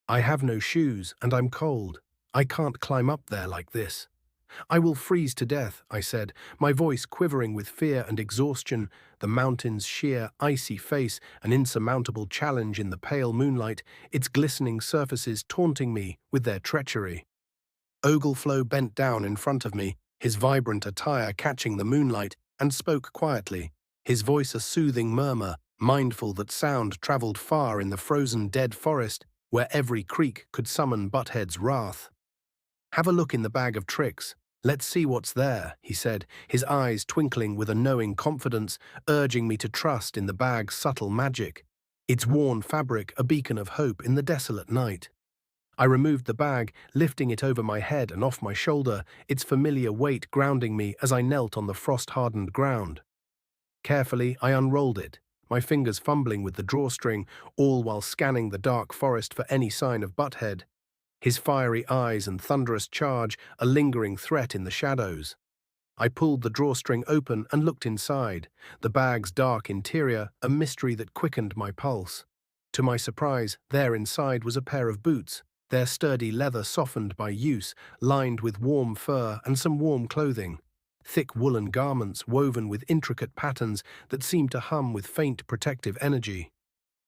"I have no shoes, and I'm cold. I can't climb up there like this." "I will freeze to death," I said, my voice quivering with fear and exhaustion, the mountain's sheer, icy face an insurmountable challenge in the pale moonlight, its glistening surfaces taunting me with their treachery. Ogleflow bent down in front of me, his vibrant attire catching the moonlight, and spoke quietly, his voice a soothing murmur, mindful that sound travelled far in the frozen dead forest where every creak could summon Butthead's wrath. "Have a look in the bag of tricks. Let's see what's there," he said, his eyes twinkling with a knowing confidence, urging me to trust in the bag's subtle magic, its worn fabric a beacon of hope in the desolate night. I removed the bag, lifting it over my head and off my shoulder, its familiar weight grounding me as I knelt on the frost-hardened ground. Carefully, I unrolled it, my fingers fumbling with the drawstring, all while scanning the dark forest for any sign of Butthead. His fiery eyes and thunderous charge a lingering threat in the shadows. I pulled the drawstring open and looked inside, the bag's dark interior a mystery that quickened my pulse. To my surprise, there inside was a pair of boots, their sturdy leather softened by use, lined with warm fur and some warm clothing. thick woolen garments woven with intricate patterns that seemed to hum with faint protective energy.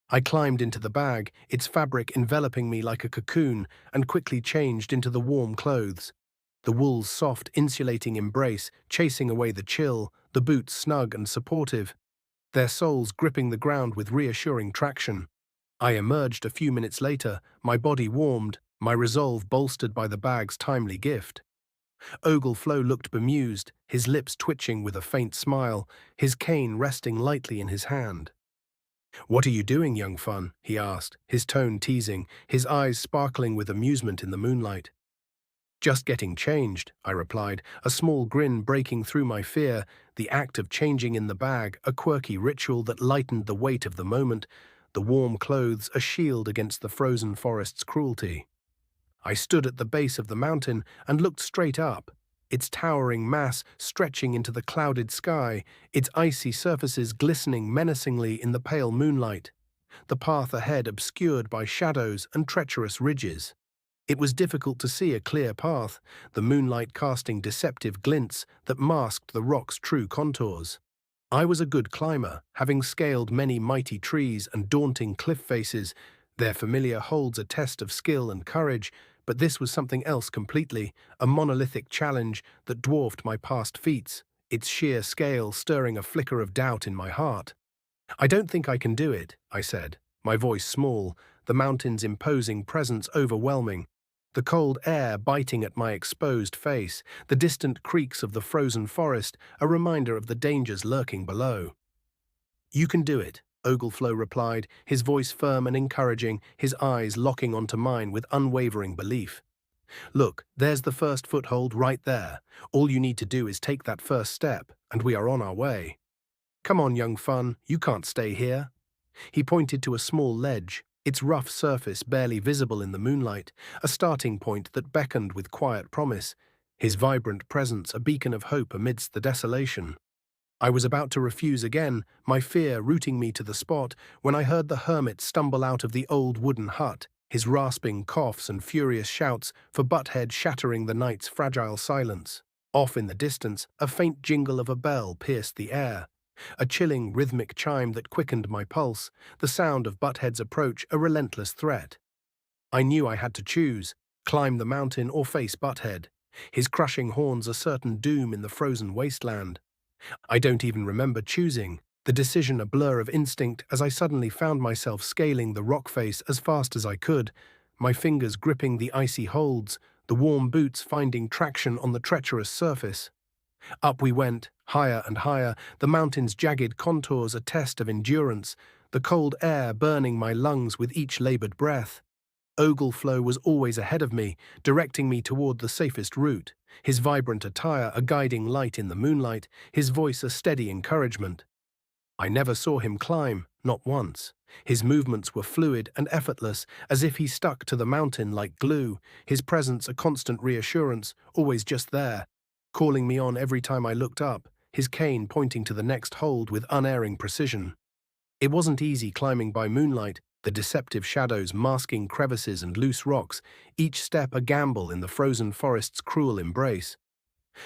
I climbed into the bag, its fabric enveloping me like a cocoon, and quickly changed into the warm clothes. The wool's soft, insulating embrace, chasing away the chill, the boots snug and supportive, their soles gripping the ground with reassuring traction. I emerged a few minutes later, my body warmed, my resolve bolstered by the bag's timely gift. Ogleflow looked bemused, his lips twitching with a faint smile, his cane resting lightly in his hand. "What are you doing, young fun?" he asked, his tone teasing, his eyes sparkling with amusement in the moonlight. "Just getting changed," I replied, a small grin breaking through my fear, the act of changing in the bag, a quirky ritual that lightened the weight of the moment, the warm clothes a shield against the frozen forest's cruelty. I stood at the base of the mountain and looked straight up, its towering mass stretching into the clouded sky, its icy surfaces glistening menacingly in the pale moonlight, the path ahead obscured by shadows and treacherous ridges. It was difficult to see a clear path, the moonlight casting deceptive glints that masked the rock's true contours. I was a good climber, having scaled many mighty trees and daunting cliff faces. Their familiar holds a test of skill and courage, but this was something else completely, a monolithic challenge that dwarfed my past feats, its sheer scale stirring a flicker of doubt in my heart. "I don't think I can do it," I said, my voice small, the mountain's imposing presence overwhelming, the cold air biting at my exposed face, the distant creaks of the frozen forest, a reminder of the dangers lurking below. "You can do it," Ogleflow replied, his voice firm and encouraging, his eyes locking onto mine with unwavering belief. "Look, there's the first foothold right there. All you need to do is take that first step, and we are on our way. Come on, young fun, you can't stay here." He pointed to a small ledge, its rough surface barely visible in the moonlight, a starting point that beckoned with quiet promise, his vibrant presence a beacon of hope amidst the desolation. I was about to refuse again, my fear rooting me to the spot, when I heard the hermit stumble out of the old wooden hut, his rasping coughs and furious shouts for Butthead shattering the night's fragile silence. Off in the distance, a faint jingle of a bell pierced the air, a chilling rhythmic chime that quickened my pulse, the sound of Butthead's approach a relentless threat. I knew I had to choose, climb the mountain or face Butthead, his crushing horns a certain doom in the frozen wasteland. I don't even remember choosing, the decision a blur of instinct as I suddenly found myself scaling the rock face as fast as I could, my fingers gripping the icy holds, the warm boots finding traction on the treacherous surface. Up we went, higher and higher, the mountain's jagged contours a test of endurance, the cold air burning my lungs with each labored breath. Ogleflow was always ahead of me, directing me toward the safest route, his vibrant attire a guiding light in the moonlight, his voice a steady encouragement. I never saw him climb, not once. His movements were fluid and effortless, as if he stuck to the mountain like glue, his presence a constant reassurance, always just there, calling me on every time I looked up, his cane pointing to the next hold with unerring precision. It wasn't easy climbing by moonlight, the deceptive shadows masking crevices and loose rocks, each step a gamble in the frozen forest's cruel embrace.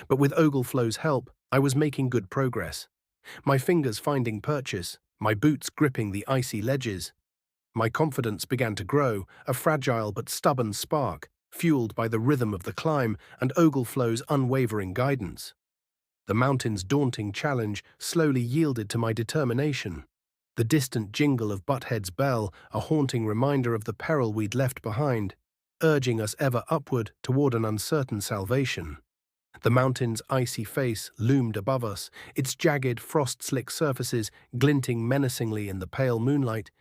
But with Ogleflow's help, I was making good progress. My fingers finding purchase, my boots gripping the icy ledges. My confidence began to grow, a fragile but stubborn spark, fueled by the rhythm of the climb and Ogleflow's unwavering guidance. The mountain's daunting challenge slowly yielded to my determination. The distant jingle of Butthead's bell, a haunting reminder of the peril we'd left behind, urging us ever upward toward an uncertain salvation. The mountain's icy face loomed above us, its jagged, frost-slick surfaces glinting menacingly in the pale moonlight,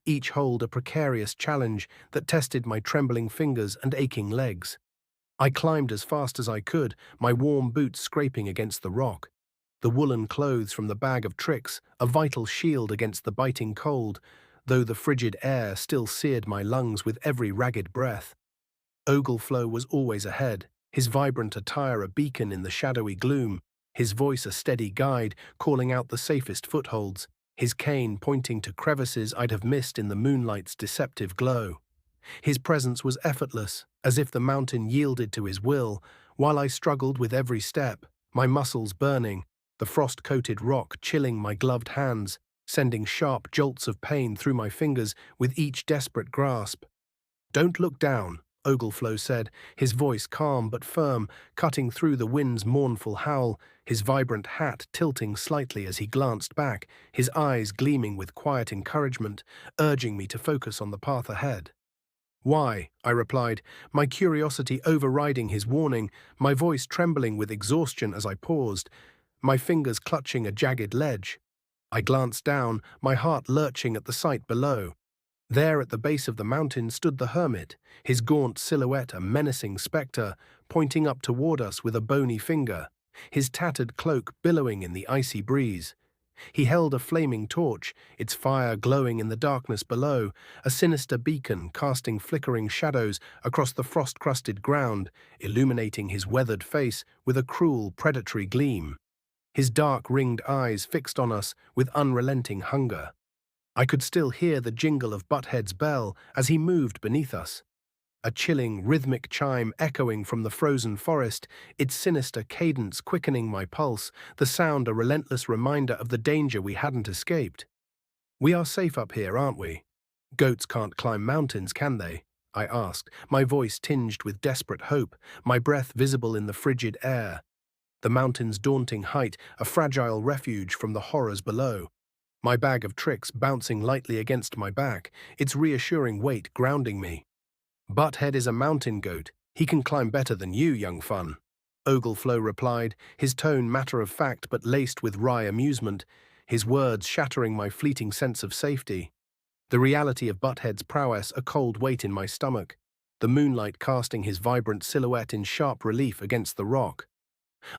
each hold a precarious challenge that tested my trembling fingers and aching legs. I climbed as fast as I could, my warm boots scraping against the rock. The woolen clothes from the bag of tricks, a vital shield against the biting cold, though the frigid air still seared my lungs with every ragged breath. Ogleflow was always ahead, his vibrant attire a beacon in the shadowy gloom, his voice a steady guide, calling out the safest footholds, his cane pointing to crevices I'd have missed in the moonlight's deceptive glow. His presence was effortless, as if the mountain yielded to his will, while I struggled with every step, my muscles burning, the frost-coated rock chilling my gloved hands, sending sharp jolts of pain through my fingers with each desperate grasp. "Don't look down," Ogleflow said, his voice calm but firm, cutting through the wind's mournful howl, his vibrant hat tilting slightly as he glanced back, his eyes gleaming with quiet encouragement, urging me to focus on the path ahead. "Why?" I replied, my curiosity overriding his warning, my voice trembling with exhaustion as I paused, my fingers clutching a jagged ledge. I glanced down, my heart lurching at the sight below. There at the base of the mountain stood the hermit, his gaunt silhouette a menacing spectre, pointing up toward us with a bony finger, his tattered cloak billowing in the icy breeze. He held a flaming torch, its fire glowing in the darkness below, a sinister beacon casting flickering shadows across the frost-crusted ground, illuminating his weathered face with a cruel, predatory gleam. His dark, ringed eyes fixed on us with unrelenting hunger. I could still hear the jingle of Butthead's bell as he moved beneath us. A chilling, rhythmic chime echoing from the frozen forest, its sinister cadence quickening my pulse, the sound a relentless reminder of the danger we hadn't escaped. "We are safe up here, aren't we? Goats can't climb mountains, can they?" I asked, my voice tinged with desperate hope, my breath visible in the frigid air. The mountain's daunting height, a fragile refuge from the horrors below. My bag of tricks bouncing lightly against my back, its reassuring weight grounding me. "Butthead is a mountain goat. He can climb better than you, young fun," Ogleflow replied, his tone matter-of-fact but laced with wry amusement, his words shattering my fleeting sense of safety. The reality of Butthead's prowess a cold weight in my stomach, the moonlight casting his vibrant silhouette in sharp relief against the rock.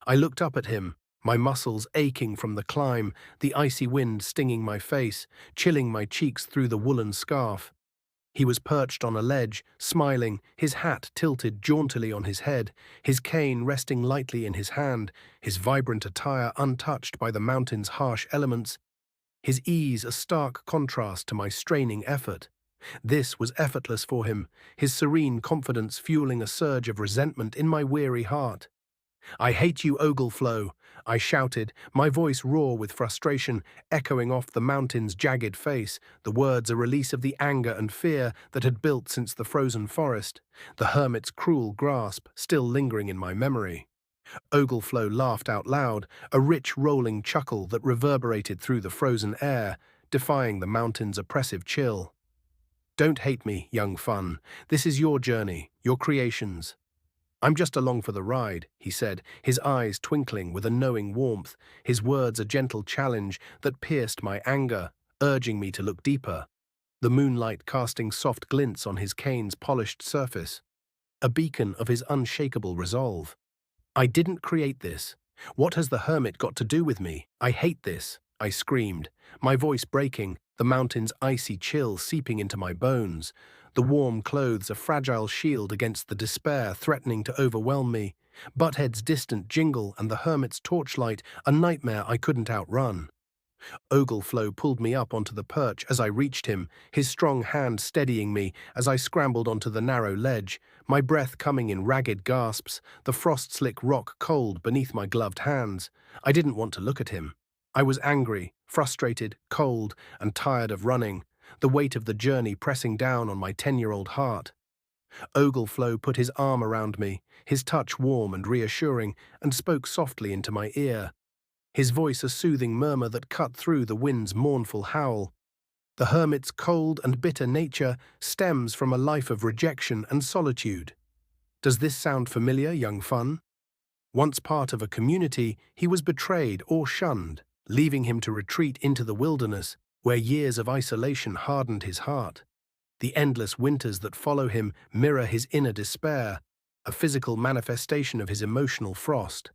I looked up at him, my muscles aching from the climb, the icy wind stinging my face, chilling my cheeks through the woolen scarf. He was perched on a ledge, smiling, his hat tilted jauntily on his head, his cane resting lightly in his hand, his vibrant attire untouched by the mountain's harsh elements, his ease a stark contrast to my straining effort. This was effortless for him, his serene confidence fueling a surge of resentment in my weary heart. "I hate you, Ogleflow," I shouted, my voice raw with frustration, echoing off the mountain's jagged face, the words a release of the anger and fear that had built since the frozen forest, the hermit's cruel grasp still lingering in my memory. Ogleflow laughed out loud, a rich rolling chuckle that reverberated through the frozen air, defying the mountain's oppressive chill. "Don't hate me, young fun. This is your journey, your creations. I'm just along for the ride," he said, his eyes twinkling with a knowing warmth, his words a gentle challenge that pierced my anger, urging me to look deeper, the moonlight casting soft glints on his cane's polished surface, a beacon of his unshakable resolve. "I didn't create this. What has the hermit got to do with me? I hate this," I screamed, my voice breaking, the mountain's icy chill seeping into my bones, the warm clothes a fragile shield against the despair threatening to overwhelm me, Butthead's distant jingle and the hermit's torchlight a nightmare I couldn't outrun. Ogleflow pulled me up onto the perch as I reached him, his strong hand steadying me as I scrambled onto the narrow ledge, my breath coming in ragged gasps, the frost-slick rock cold beneath my gloved hands. I didn't want to look at him. I was angry, frustrated, cold, and tired of running, the weight of the journey pressing down on my 10-year-old heart. Ogleflow put his arm around me, his touch warm and reassuring, and spoke softly into my ear, his voice a soothing murmur that cut through the wind's mournful howl. "The hermit's cold and bitter nature stems from a life of rejection and solitude. Does this sound familiar, young fun? Once part of a community, he was betrayed or shunned, leaving him to retreat into the wilderness, where years of isolation hardened his heart. The endless winters that follow him mirror his inner despair, a physical manifestation of his emotional frost.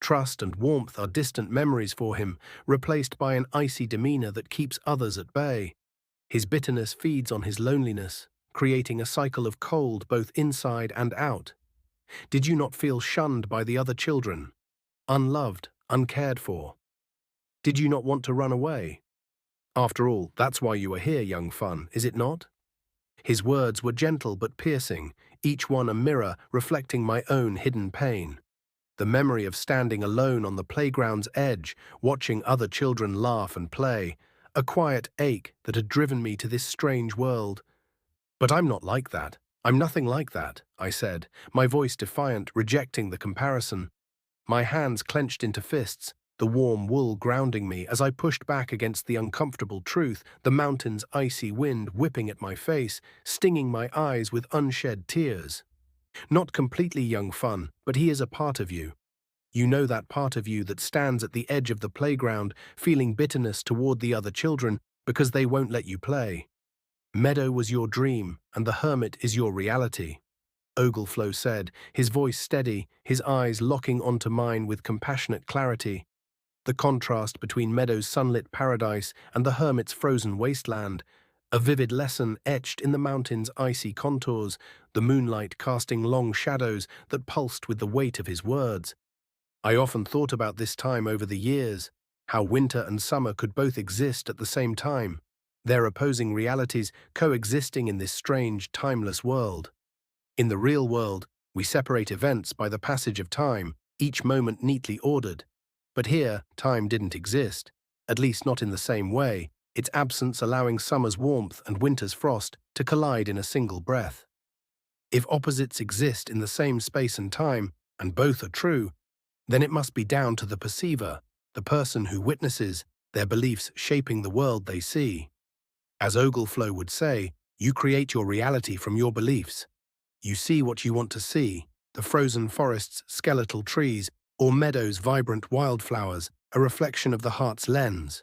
Trust and warmth are distant memories for him, replaced by an icy demeanor that keeps others at bay. His bitterness feeds on his loneliness, creating a cycle of cold both inside and out. Did you not feel shunned by the other children? Unloved, uncared for? Did you not want to run away? After all, that's why you are here, young fun, is it not?" His words were gentle but piercing, each one a mirror reflecting my own hidden pain. the memory of standing alone on the playground's edge, watching other children laugh and play, a quiet ache that had driven me to this strange world. But I'm not like that. I'm nothing like that, I said, my voice defiant, rejecting the comparison. My hands clenched into fists, the warm wool grounding me as I pushed back against the uncomfortable truth, the mountain's icy wind whipping at my face, stinging my eyes with unshed tears. Not completely young fun, but he is a part of you. You know that part of you that stands at the edge of the playground, feeling bitterness toward the other children because they won't let you play. Meadow was your dream, and the hermit is your reality, Ogleflow said, his voice steady, his eyes locking onto mine with compassionate clarity. The contrast between Meadow's sunlit paradise and the hermit's frozen wasteland, a vivid lesson etched in the mountain's icy contours, the moonlight casting long shadows that pulsed with the weight of his words. I often thought about this time over the years, how winter and summer could both exist at the same time, their opposing realities coexisting in this strange, timeless world. In the real world, we separate events by the passage of time, each moment neatly ordered. But here, time didn't exist, at least not in the same way, its absence allowing summer's warmth and winter's frost to collide in a single breath. If opposites exist in the same space and time, and both are true, then it must be down to the perceiver, the person who witnesses, their beliefs shaping the world they see. As Ogleflow would say, you create your reality from your beliefs. You see what you want to see, the frozen forest's skeletal trees, or meadows' vibrant wildflowers, a reflection of the heart's lens.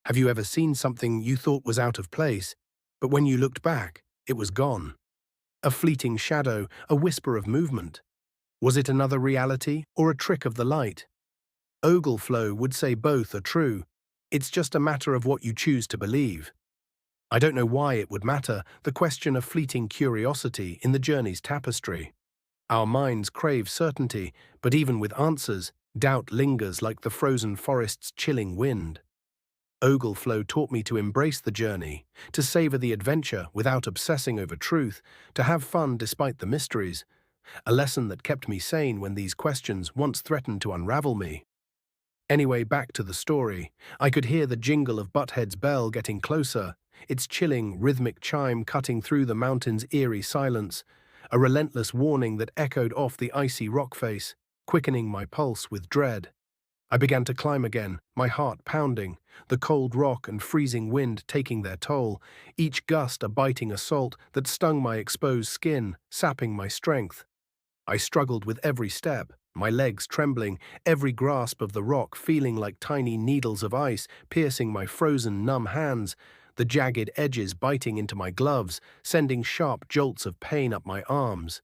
Have you ever seen something you thought was out of place, but when you looked back, it was gone? A fleeting shadow, a whisper of movement. Was it another reality or a trick of the light? Ogleflow would say both are true. It's just a matter of what you choose to believe. I don't know why it would matter, the question of fleeting curiosity in the journey's tapestry. Our minds crave certainty, but even with answers, doubt lingers like the frozen forest's chilling wind. Ogleflow taught me to embrace the journey, to savor the adventure without obsessing over truth, to have fun despite the mysteries, a lesson that kept me sane when these questions once threatened to unravel me. Anyway, back to the story. I could hear the jingle of Butthead's bell getting closer, its chilling, rhythmic chime cutting through the mountain's eerie silence, a relentless warning that echoed off the icy rock face, quickening my pulse with dread. I began to climb again, my heart pounding, the cold rock and freezing wind taking their toll, each gust a biting assault that stung my exposed skin, sapping my strength. I struggled with every step, my legs trembling, every grasp of the rock feeling like tiny needles of ice piercing my frozen, numb hands, the jagged edges biting into my gloves, sending sharp jolts of pain up my arms.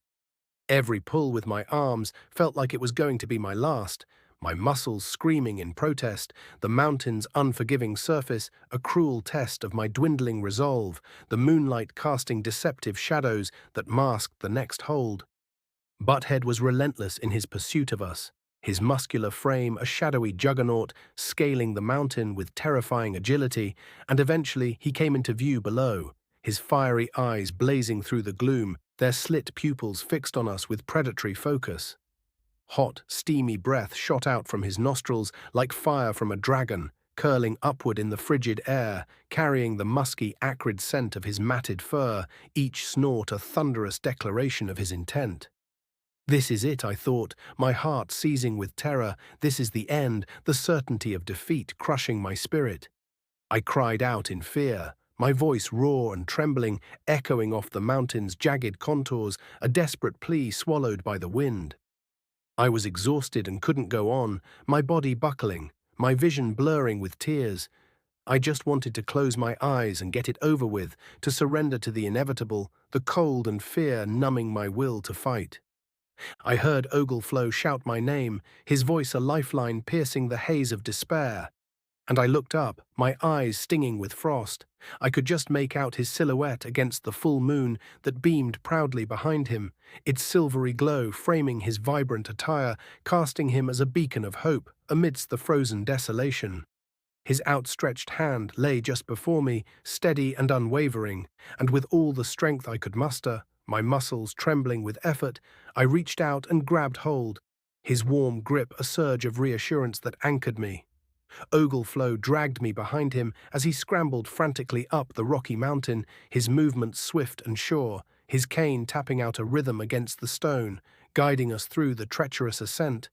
Every pull with my arms felt like it was going to be my last, my muscles screaming in protest, the mountain's unforgiving surface a cruel test of my dwindling resolve, the moonlight casting deceptive shadows that masked the next hold. Butthead was relentless in his pursuit of us, his muscular frame a shadowy juggernaut, scaling the mountain with terrifying agility, and eventually he came into view below, his fiery eyes blazing through the gloom, their slit pupils fixed on us with predatory focus. Hot, steamy breath shot out from his nostrils like fire from a dragon, curling upward in the frigid air, carrying the musky, acrid scent of his matted fur, each snort a thunderous declaration of his intent. This is it, I thought, my heart seizing with terror. This is the end, the certainty of defeat crushing my spirit. I cried out in fear, my voice raw and trembling, echoing off the mountain's jagged contours, a desperate plea swallowed by the wind. I was exhausted and couldn't go on, my body buckling, my vision blurring with tears. I just wanted to close my eyes and get it over with, to surrender to the inevitable, the cold and fear numbing my will to fight. I heard Ogleflow shout my name, his voice a lifeline piercing the haze of despair. And I looked up, my eyes stinging with frost. I could just make out his silhouette against the full moon that beamed proudly behind him, its silvery glow framing his vibrant attire, casting him as a beacon of hope amidst the frozen desolation. His outstretched hand lay just before me, steady and unwavering, and with all the strength I could muster, my muscles trembling with effort, I reached out and grabbed hold. His warm grip a surge of reassurance that anchored me. Ogleflow dragged me behind him as he scrambled frantically up the rocky mountain, his movements swift and sure, his cane tapping out a rhythm against the stone, guiding us through the treacherous ascent,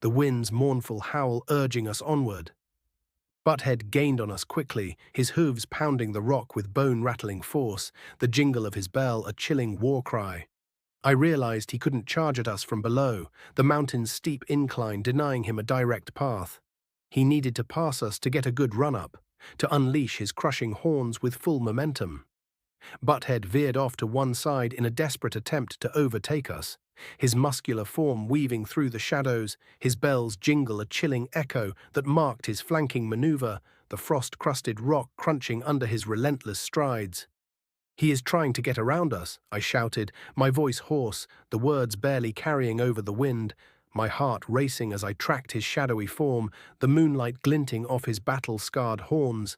the wind's mournful howl urging us onward. Butthead gained on us quickly, his hooves pounding the rock with bone-rattling force, the jingle of his bell a chilling war cry. I realized he couldn't charge at us from below, the mountain's steep incline denying him a direct path. He needed to pass us to get a good run-up, to unleash his crushing horns with full momentum. Butthead veered off to one side in a desperate attempt to overtake us, his muscular form weaving through the shadows, his bells jingle a chilling echo that marked his flanking maneuver, the frost-crusted rock crunching under his relentless strides. "He is trying to get around us," I shouted, my voice hoarse, the words barely carrying over the wind, my heart racing as I tracked his shadowy form, the moonlight glinting off his battle-scarred horns,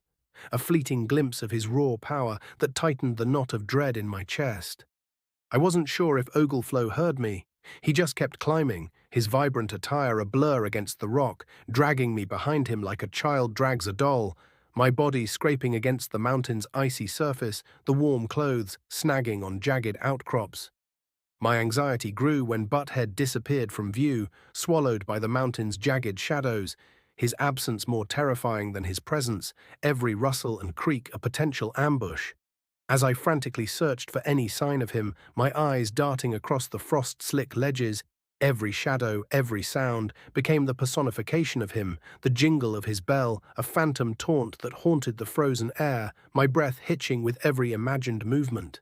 a fleeting glimpse of his raw power that tightened the knot of dread in my chest. I wasn't sure if Ogleflow heard me. He just kept climbing, his vibrant attire a blur against the rock, dragging me behind him like a child drags a doll, my body scraping against the mountain's icy surface, the warm clothes snagging on jagged outcrops. My anxiety grew when Butthead disappeared from view, swallowed by the mountain's jagged shadows, his absence more terrifying than his presence, every rustle and creak a potential ambush. As I frantically searched for any sign of him, my eyes darting across the frost-slick ledges, every shadow, every sound, became the personification of him, the jingle of his bell, a phantom taunt that haunted the frozen air, my breath hitching with every imagined movement.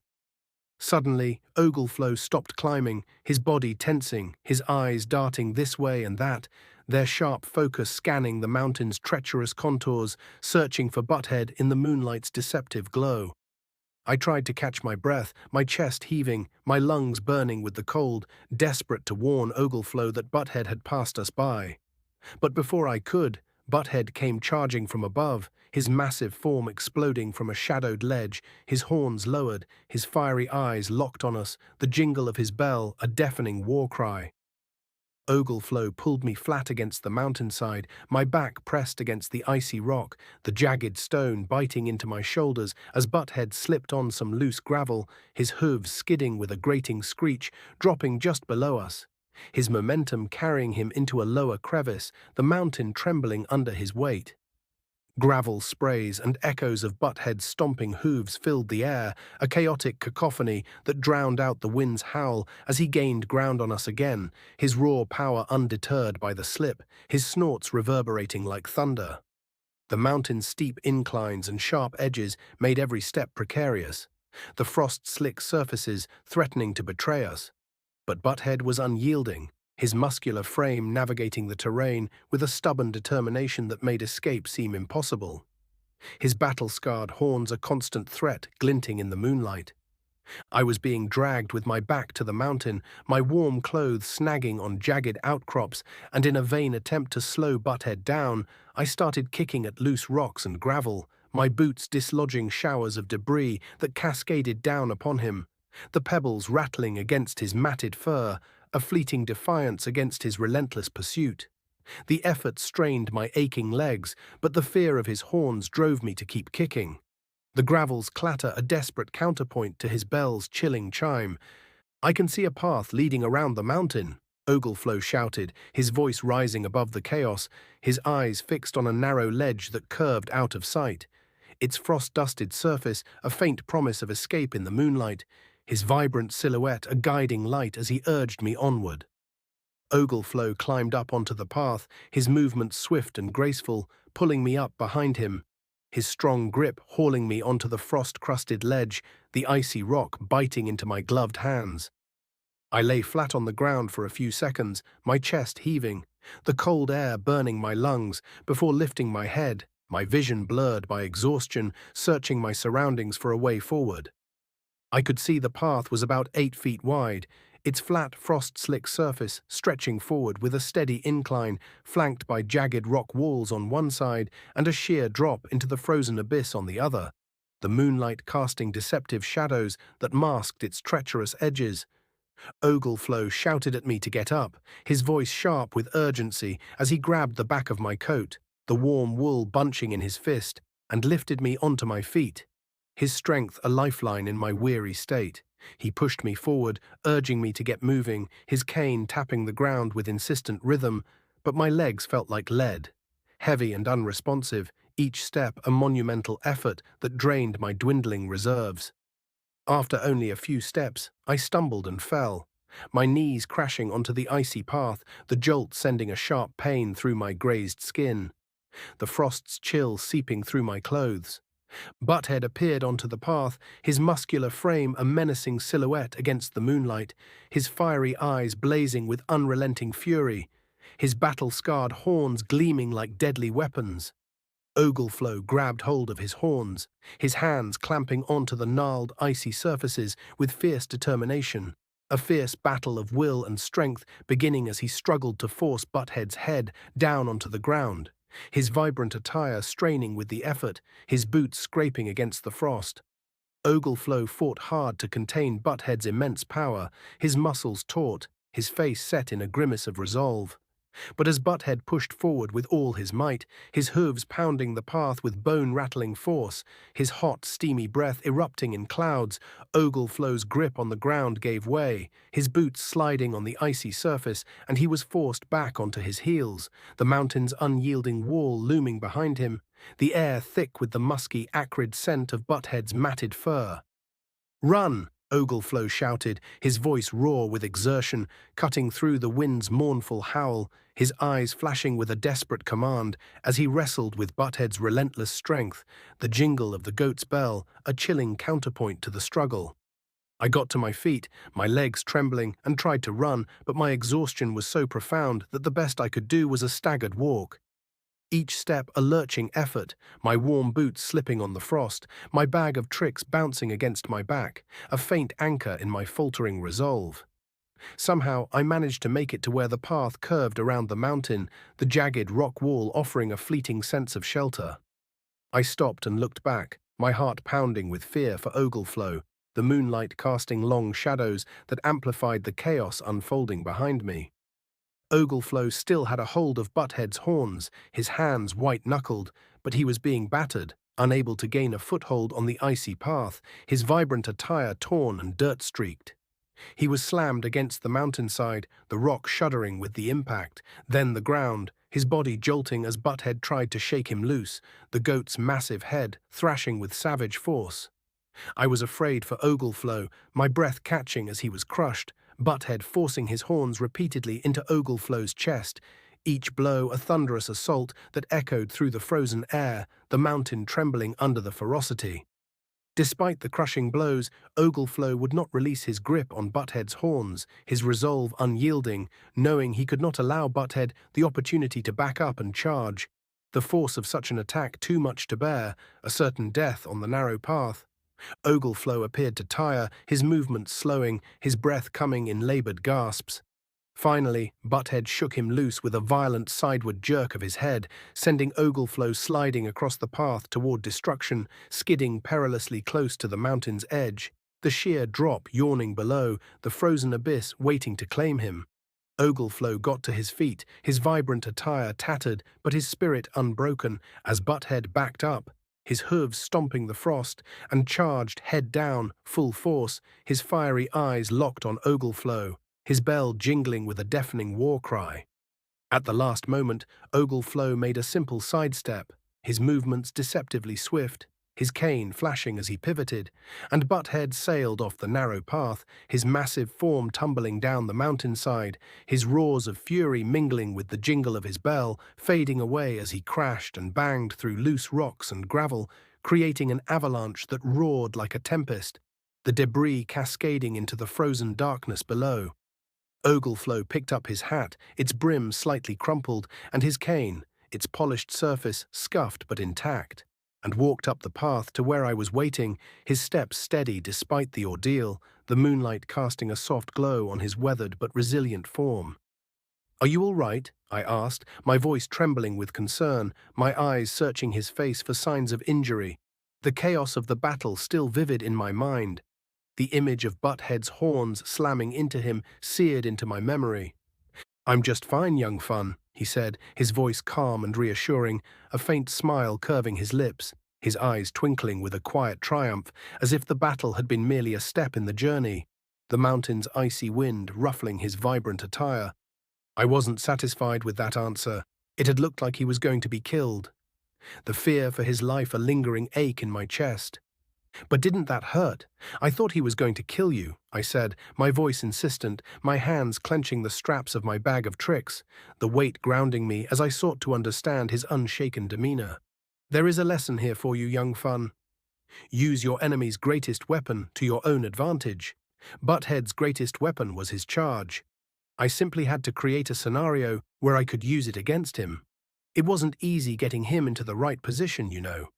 Suddenly, Ogleflow stopped climbing, his body tensing, his eyes darting this way and that, their sharp focus scanning the mountain's treacherous contours, searching for Butthead in the moonlight's deceptive glow. I tried to catch my breath, my chest heaving, my lungs burning with the cold, desperate to warn Ogleflow that Butthead had passed us by. But before I could, Butthead came charging from above, his massive form exploding from a shadowed ledge, his horns lowered, his fiery eyes locked on us, the jingle of his bell a deafening war cry. Ogleflow pulled me flat against the mountainside, my back pressed against the icy rock, the jagged stone biting into my shoulders as Butthead slipped on some loose gravel, his hooves skidding with a grating screech, dropping just below us. His momentum carrying him into a lower crevice, the mountain trembling under his weight. Gravel sprays and echoes of Butthead's stomping hooves filled the air, a chaotic cacophony that drowned out the wind's howl as he gained ground on us again, his raw power undeterred by the slip, his snorts reverberating like thunder. The mountain's steep inclines and sharp edges made every step precarious, the frost-slick surfaces threatening to betray us. But Butthead was unyielding, his muscular frame navigating the terrain with a stubborn determination that made escape seem impossible. His battle-scarred horns a constant threat glinting in the moonlight. I was being dragged with my back to the mountain, my warm clothes snagging on jagged outcrops, and in a vain attempt to slow Butthead down, I started kicking at loose rocks and gravel, my boots dislodging showers of debris that cascaded down upon him, the pebbles rattling against his matted fur, a fleeting defiance against his relentless pursuit. The effort strained my aching legs, but the fear of his horns drove me to keep kicking. The gravel's clatter a desperate counterpoint to his bell's chilling chime. "I can see a path leading around the mountain," Ogleflow shouted, his voice rising above the chaos, his eyes fixed on a narrow ledge that curved out of sight. Its frost-dusted surface a faint promise of escape in the moonlight, his vibrant silhouette a guiding light as he urged me onward. Ogleflow climbed up onto the path, his movements swift and graceful, pulling me up behind him, his strong grip hauling me onto the frost-crusted ledge, the icy rock biting into my gloved hands. I lay flat on the ground for a few seconds, my chest heaving, the cold air burning my lungs, before lifting my head, my vision blurred by exhaustion, searching my surroundings for a way forward. I could see the path was about 8 feet wide, its flat, frost-slick surface stretching forward with a steady incline, flanked by jagged rock walls on one side and a sheer drop into the frozen abyss on the other, the moonlight casting deceptive shadows that masked its treacherous edges. Ogleflow shouted at me to get up, his voice sharp with urgency as he grabbed the back of my coat, the warm wool bunching in his fist, and lifted me onto my feet. His strength a lifeline in my weary state. He pushed me forward, urging me to get moving, his cane tapping the ground with insistent rhythm, but my legs felt like lead. Heavy and unresponsive, each step a monumental effort that drained my dwindling reserves. After only a few steps, I stumbled and fell, my knees crashing onto the icy path, the jolt sending a sharp pain through my grazed skin, the frost's chill seeping through my clothes. Butthead appeared onto the path, his muscular frame a menacing silhouette against the moonlight, his fiery eyes blazing with unrelenting fury, his battle-scarred horns gleaming like deadly weapons. Ogleflow grabbed hold of his horns, his hands clamping onto the gnarled, icy surfaces with fierce determination. A fierce battle of will and strength beginning as he struggled to force Butthead's head down onto the ground, his vibrant attire straining with the effort, his boots scraping against the frost. Ogleflow fought hard to contain Butthead's immense power, his muscles taut, his face set in a grimace of resolve. But as Butthead pushed forward with all his might, his hooves pounding the path with bone-rattling force, his hot, steamy breath erupting in clouds, Ogleflow's grip on the ground gave way, his boots sliding on the icy surface, and he was forced back onto his heels, the mountain's unyielding wall looming behind him, the air thick with the musky, acrid scent of Butthead's matted fur. "Run!" Ogleflow shouted, his voice raw with exertion, cutting through the wind's mournful howl, his eyes flashing with a desperate command as he wrestled with Butthead's relentless strength, the jingle of the goat's bell, a chilling counterpoint to the struggle. I got to my feet, my legs trembling, and tried to run, but my exhaustion was so profound that the best I could do was a staggered walk. Each step a lurching effort, my warm boots slipping on the frost, my bag of tricks bouncing against my back, a faint anchor in my faltering resolve. Somehow I managed to make it to where the path curved around the mountain, the jagged rock wall offering a fleeting sense of shelter. I stopped and looked back, my heart pounding with fear for Ogleflow, the moonlight casting long shadows that amplified the chaos unfolding behind me. Ogleflow still had a hold of Butthead's horns, his hands white-knuckled, but he was being battered, unable to gain a foothold on the icy path, his vibrant attire torn and dirt-streaked. He was slammed against the mountainside, the rock shuddering with the impact, then the ground, his body jolting as Butthead tried to shake him loose, the goat's massive head thrashing with savage force. I was afraid for Ogleflow, my breath catching as he was crushed, Butthead forcing his horns repeatedly into Ogleflow's chest, each blow a thunderous assault that echoed through the frozen air, the mountain trembling under the ferocity. Despite the crushing blows, Ogleflow would not release his grip on Butthead's horns, his resolve unyielding, knowing he could not allow Butthead the opportunity to back up and charge. The force of such an attack too much to bear, a certain death on the narrow path. Ogleflow appeared to tire, his movements slowing, his breath coming in labored gasps. Finally, Butthead shook him loose with a violent sideward jerk of his head, sending Ogleflow sliding across the path toward destruction, skidding perilously close to the mountain's edge, the sheer drop yawning below, the frozen abyss waiting to claim him. Ogleflow got to his feet, his vibrant attire tattered but his spirit unbroken, as Butthead backed up, his hooves stomping the frost, and charged head down, full force, his fiery eyes locked on Ogleflow, his bell jingling with a deafening war cry. At the last moment, Ogleflow made a simple sidestep, his movements deceptively swift, his cane flashing as he pivoted, and Butthead sailed off the narrow path, his massive form tumbling down the mountainside, his roars of fury mingling with the jingle of his bell, fading away as he crashed and banged through loose rocks and gravel, creating an avalanche that roared like a tempest, the debris cascading into the frozen darkness below. Ogleflow picked up his hat, its brim slightly crumpled, and his cane, its polished surface scuffed but intact, and walked up the path to where I was waiting, his steps steady despite the ordeal, the moonlight casting a soft glow on his weathered but resilient form. "Are you all right?" I asked, my voice trembling with concern, my eyes searching his face for signs of injury, the chaos of the battle still vivid in my mind. The image of Butthead's horns slamming into him seared into my memory. "I'm just fine, young fun," he said, his voice calm and reassuring, a faint smile curving his lips, his eyes twinkling with a quiet triumph, as if the battle had been merely a step in the journey, the mountain's icy wind ruffling his vibrant attire. I wasn't satisfied with that answer. It had looked like he was going to be killed. The fear for his life a lingering ache in my chest. "But didn't that hurt? I thought he was going to kill you," I said, my voice insistent, my hands clenching the straps of my bag of tricks, the weight grounding me as I sought to understand his unshaken demeanor. "There is a lesson here for you, young fun. Use your enemy's greatest weapon to your own advantage. Butthead's greatest weapon was his charge. I simply had to create a scenario where I could use it against him. It wasn't easy getting him into the right position, you know.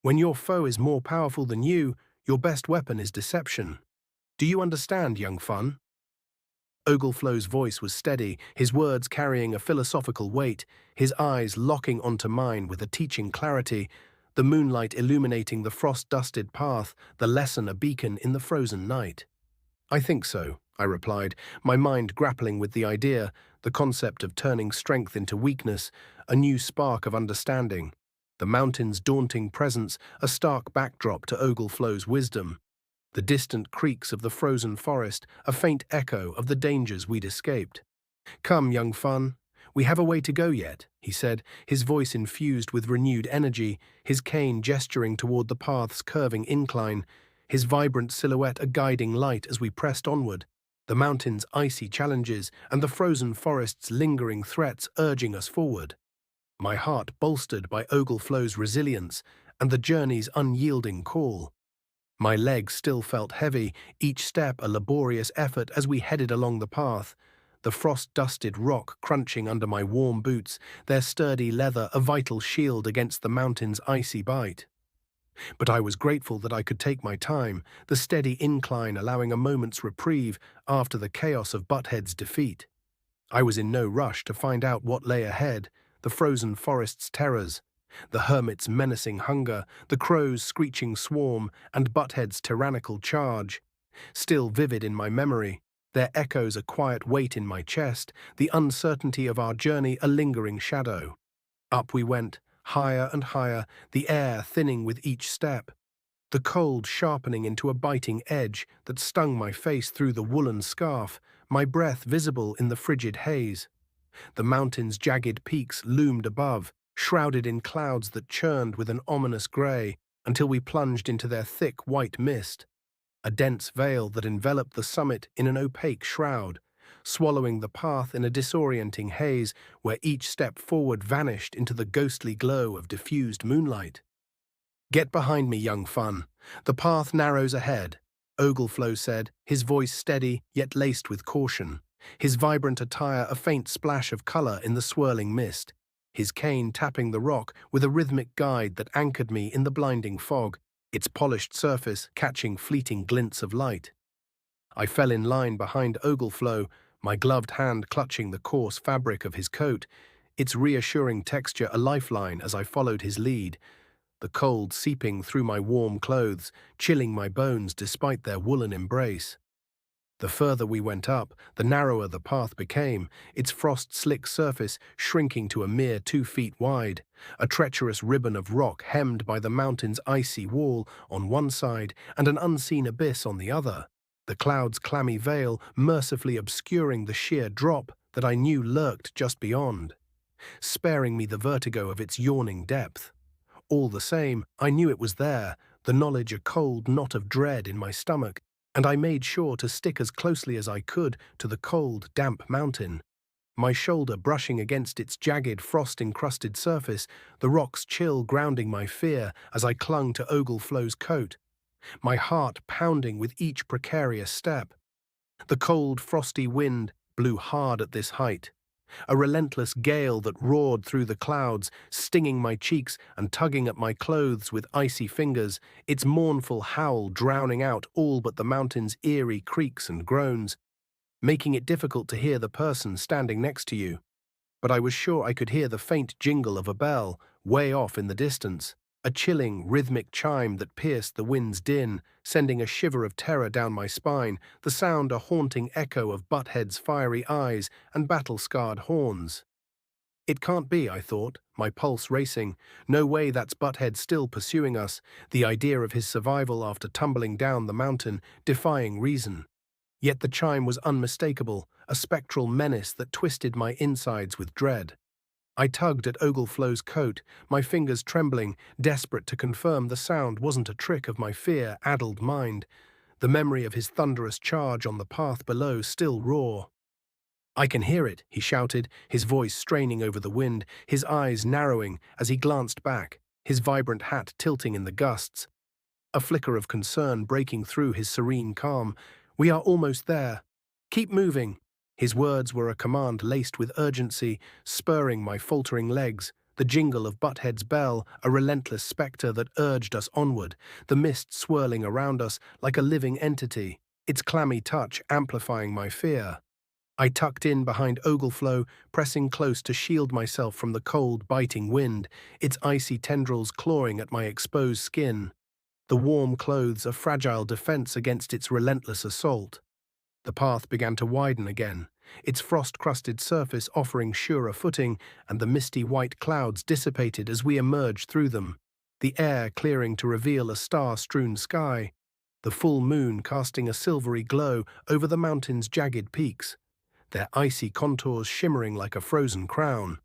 When your foe is more powerful than you, your best weapon is deception. Do you understand, young fun?" Ogleflow's voice was steady, his words carrying a philosophical weight, his eyes locking onto mine with a teaching clarity, the moonlight illuminating the frost-dusted path, the lesson a beacon in the frozen night. "I think so," I replied, my mind grappling with the idea, the concept of turning strength into weakness, a new spark of understanding. The mountain's daunting presence, a stark backdrop to Ogleflow's wisdom. The distant creaks of the frozen forest, a faint echo of the dangers we'd escaped. "Come, young fun, we have a way to go yet," he said, his voice infused with renewed energy, his cane gesturing toward the path's curving incline, his vibrant silhouette a guiding light as we pressed onward, the mountain's icy challenges and the frozen forest's lingering threats urging us forward. My heart bolstered by Ogleflow's resilience and the journey's unyielding call. My legs still felt heavy, each step a laborious effort as we headed along the path, the frost-dusted rock crunching under my warm boots, their sturdy leather a vital shield against the mountain's icy bite. But I was grateful that I could take my time, the steady incline allowing a moment's reprieve after the chaos of Butthead's defeat. I was in no rush to find out what lay ahead, the frozen forest's terrors, the hermit's menacing hunger, the crow's screeching swarm, and Butthead's tyrannical charge. Still vivid in my memory, their echoes a quiet weight in my chest, the uncertainty of our journey a lingering shadow. Up we went, higher and higher, the air thinning with each step, the cold sharpening into a biting edge that stung my face through the woolen scarf, my breath visible in the frigid haze. The mountain's jagged peaks loomed above, shrouded in clouds that churned with an ominous grey, until we plunged into their thick white mist, a dense veil that enveloped the summit in an opaque shroud, swallowing the path in a disorienting haze where each step forward vanished into the ghostly glow of diffused moonlight. "Get behind me, young fun. The path narrows ahead," Ogleflow said, his voice steady yet laced with caution, his vibrant attire a faint splash of colour in the swirling mist, his cane tapping the rock with a rhythmic guide that anchored me in the blinding fog, its polished surface catching fleeting glints of light. I fell in line behind Ogleflow, my gloved hand clutching the coarse fabric of his coat, its reassuring texture a lifeline as I followed his lead, the cold seeping through my warm clothes, chilling my bones despite their woolen embrace. The further we went up, the narrower the path became, its frost-slick surface shrinking to a mere 2 feet wide, a treacherous ribbon of rock hemmed by the mountain's icy wall on one side and an unseen abyss on the other, the cloud's clammy veil mercifully obscuring the sheer drop that I knew lurked just beyond, sparing me the vertigo of its yawning depth. All the same, I knew it was there, the knowledge a cold knot of dread in my stomach, and I made sure to stick as closely as I could to the cold, damp mountain, my shoulder brushing against its jagged, frost-encrusted surface, the rock's chill grounding my fear as I clung to Ogleflow's coat, my heart pounding with each precarious step. The cold, frosty wind blew hard at this height, a relentless gale that roared through the clouds, stinging my cheeks and tugging at my clothes with icy fingers, its mournful howl drowning out all but the mountain's eerie creaks and groans, making it difficult to hear the person standing next to you. But I was sure I could hear the faint jingle of a bell, way off in the distance, A chilling, rhythmic chime that pierced the wind's din, sending a shiver of terror down my spine, the sound a haunting echo of Butthead's fiery eyes and battle-scarred horns. It can't be, I thought, my pulse racing. No way, that's Butthead still pursuing us, the idea of his survival after tumbling down the mountain, defying reason. Yet the chime was unmistakable, a spectral menace that twisted my insides with dread. I tugged at Ogleflow's coat, my fingers trembling, desperate to confirm the sound wasn't a trick of my fear-addled mind. The memory of his thunderous charge on the path below still raw. "I can hear it," he shouted, his voice straining over the wind, his eyes narrowing as he glanced back, his vibrant hat tilting in the gusts. A flicker of concern breaking through his serene calm. "We are almost there. Keep moving." His words were a command laced with urgency, spurring my faltering legs. The jingle of Butthead's bell, a relentless spectre that urged us onward, the mist swirling around us like a living entity, its clammy touch amplifying my fear. I tucked in behind Ogleflow, pressing close to shield myself from the cold, biting wind, its icy tendrils clawing at my exposed skin. The warm clothes a fragile defense against its relentless assault. The path began to widen again, its frost-crusted surface offering surer footing, and the misty white clouds dissipated as we emerged through them, the air clearing to reveal a star-strewn sky, the full moon casting a silvery glow over the mountain's jagged peaks, their icy contours shimmering like a frozen crown.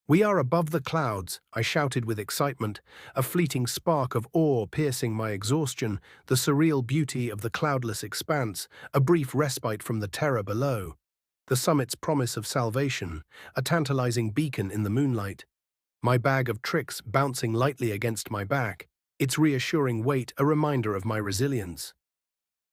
"We are above the clouds," I shouted with excitement, a fleeting spark of awe piercing my exhaustion, the surreal beauty of the cloudless expanse, a brief respite from the terror below. The summit's promise of salvation, a tantalizing beacon in the moonlight. My bag of tricks bouncing lightly against my back, its reassuring weight a reminder of my resilience.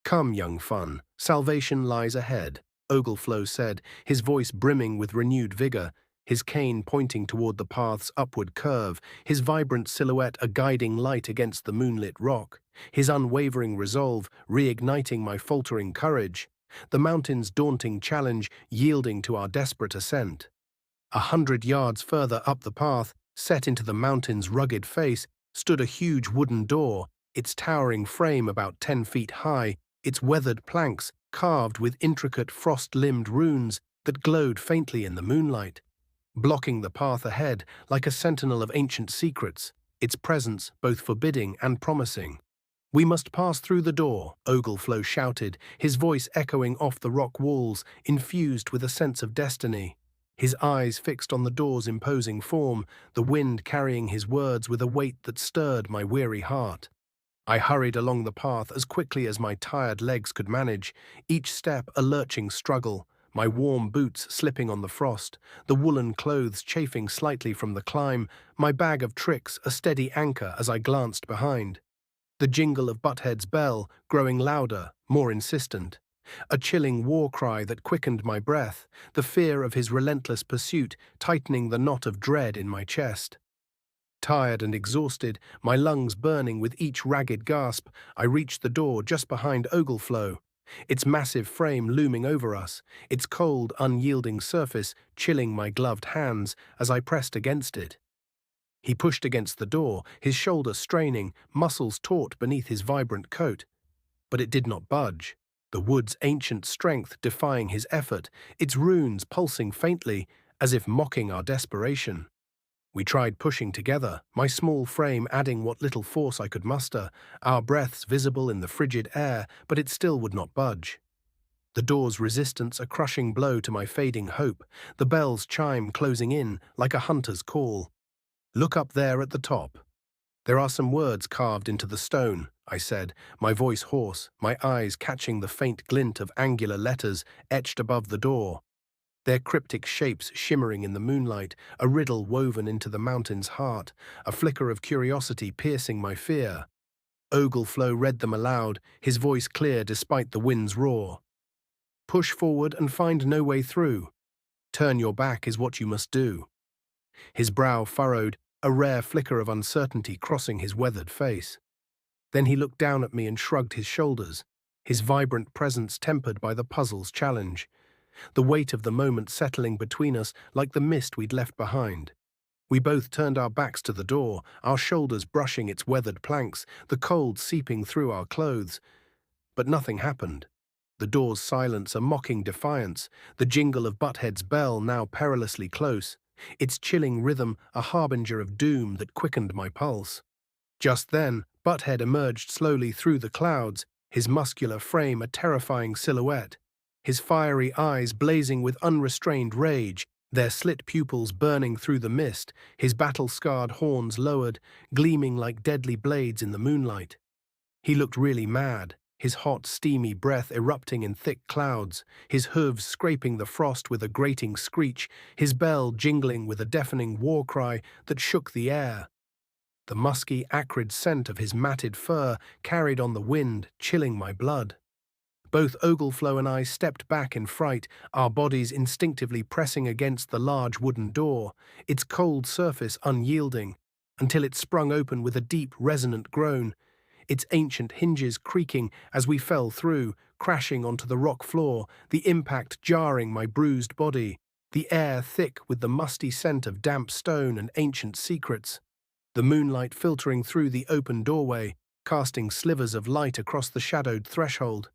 "Come, young fun, salvation lies ahead," Ogleflow said, his voice brimming with renewed vigor, his cane pointing toward the path's upward curve, his vibrant silhouette a guiding light against the moonlit rock, his unwavering resolve reigniting my faltering courage, the mountain's daunting challenge yielding to our desperate ascent. 100 yards further up the path, set into the mountain's rugged face, stood a huge wooden door, its towering frame about 10 feet high, its weathered planks carved with intricate frost-limbed runes that glowed faintly in the moonlight, blocking the path ahead like a sentinel of ancient secrets, its presence both forbidding and promising. "We must pass through the door," Ogleflow shouted, his voice echoing off the rock walls, infused with a sense of destiny. His eyes fixed on the door's imposing form, the wind carrying his words with a weight that stirred my weary heart. I hurried along the path as quickly as my tired legs could manage, each step a lurching struggle, my warm boots slipping on the frost, the woolen clothes chafing slightly from the climb, my bag of tricks a steady anchor as I glanced behind. The jingle of Butthead's bell growing louder, more insistent. A chilling war cry that quickened my breath, the fear of his relentless pursuit tightening the knot of dread in my chest. Tired and exhausted, my lungs burning with each ragged gasp, I reached the door just behind Ogleflow, its massive frame looming over us, its cold, unyielding surface chilling my gloved hands as I pressed against it. He pushed against the door, his shoulder straining, muscles taut beneath his vibrant coat. But it did not budge, the wood's ancient strength defying his effort, its runes pulsing faintly, as if mocking our desperation. We tried pushing together, my small frame adding what little force I could muster, our breaths visible in the frigid air, but it still would not budge. The door's resistance a crushing blow to my fading hope, the bell's chime closing in like a hunter's call. "Look up there at the top. There are some words carved into the stone," I said, my voice hoarse, my eyes catching the faint glint of angular letters etched above the door. Their cryptic shapes shimmering in the moonlight, a riddle woven into the mountain's heart, a flicker of curiosity piercing my fear. Ogleflow read them aloud, his voice clear despite the wind's roar. "Push forward and find no way through. Turn your back is what you must do." His brow furrowed, a rare flicker of uncertainty crossing his weathered face. Then he looked down at me and shrugged his shoulders, his vibrant presence tempered by the puzzle's challenge, the weight of the moment settling between us like the mist we'd left behind. We both turned our backs to the door, our shoulders brushing its weathered planks, the cold seeping through our clothes. But nothing happened. The door's silence a mocking defiance, the jingle of Butthead's bell now perilously close, its chilling rhythm a harbinger of doom that quickened my pulse. Just then, Butthead emerged slowly through the clouds, his muscular frame a terrifying silhouette, his fiery eyes blazing with unrestrained rage, their slit pupils burning through the mist, his battle-scarred horns lowered, gleaming like deadly blades in the moonlight. He looked really mad, his hot, steamy breath erupting in thick clouds, his hooves scraping the frost with a grating screech, his bell jingling with a deafening war cry that shook the air. The musky, acrid scent of his matted fur carried on the wind, chilling my blood. Both Ogleflow and I stepped back in fright, our bodies instinctively pressing against the large wooden door, its cold surface unyielding, until it sprung open with a deep, resonant groan, its ancient hinges creaking as we fell through, crashing onto the rock floor, the impact jarring my bruised body, the air thick with the musty scent of damp stone and ancient secrets, the moonlight filtering through the open doorway, casting slivers of light across the shadowed threshold.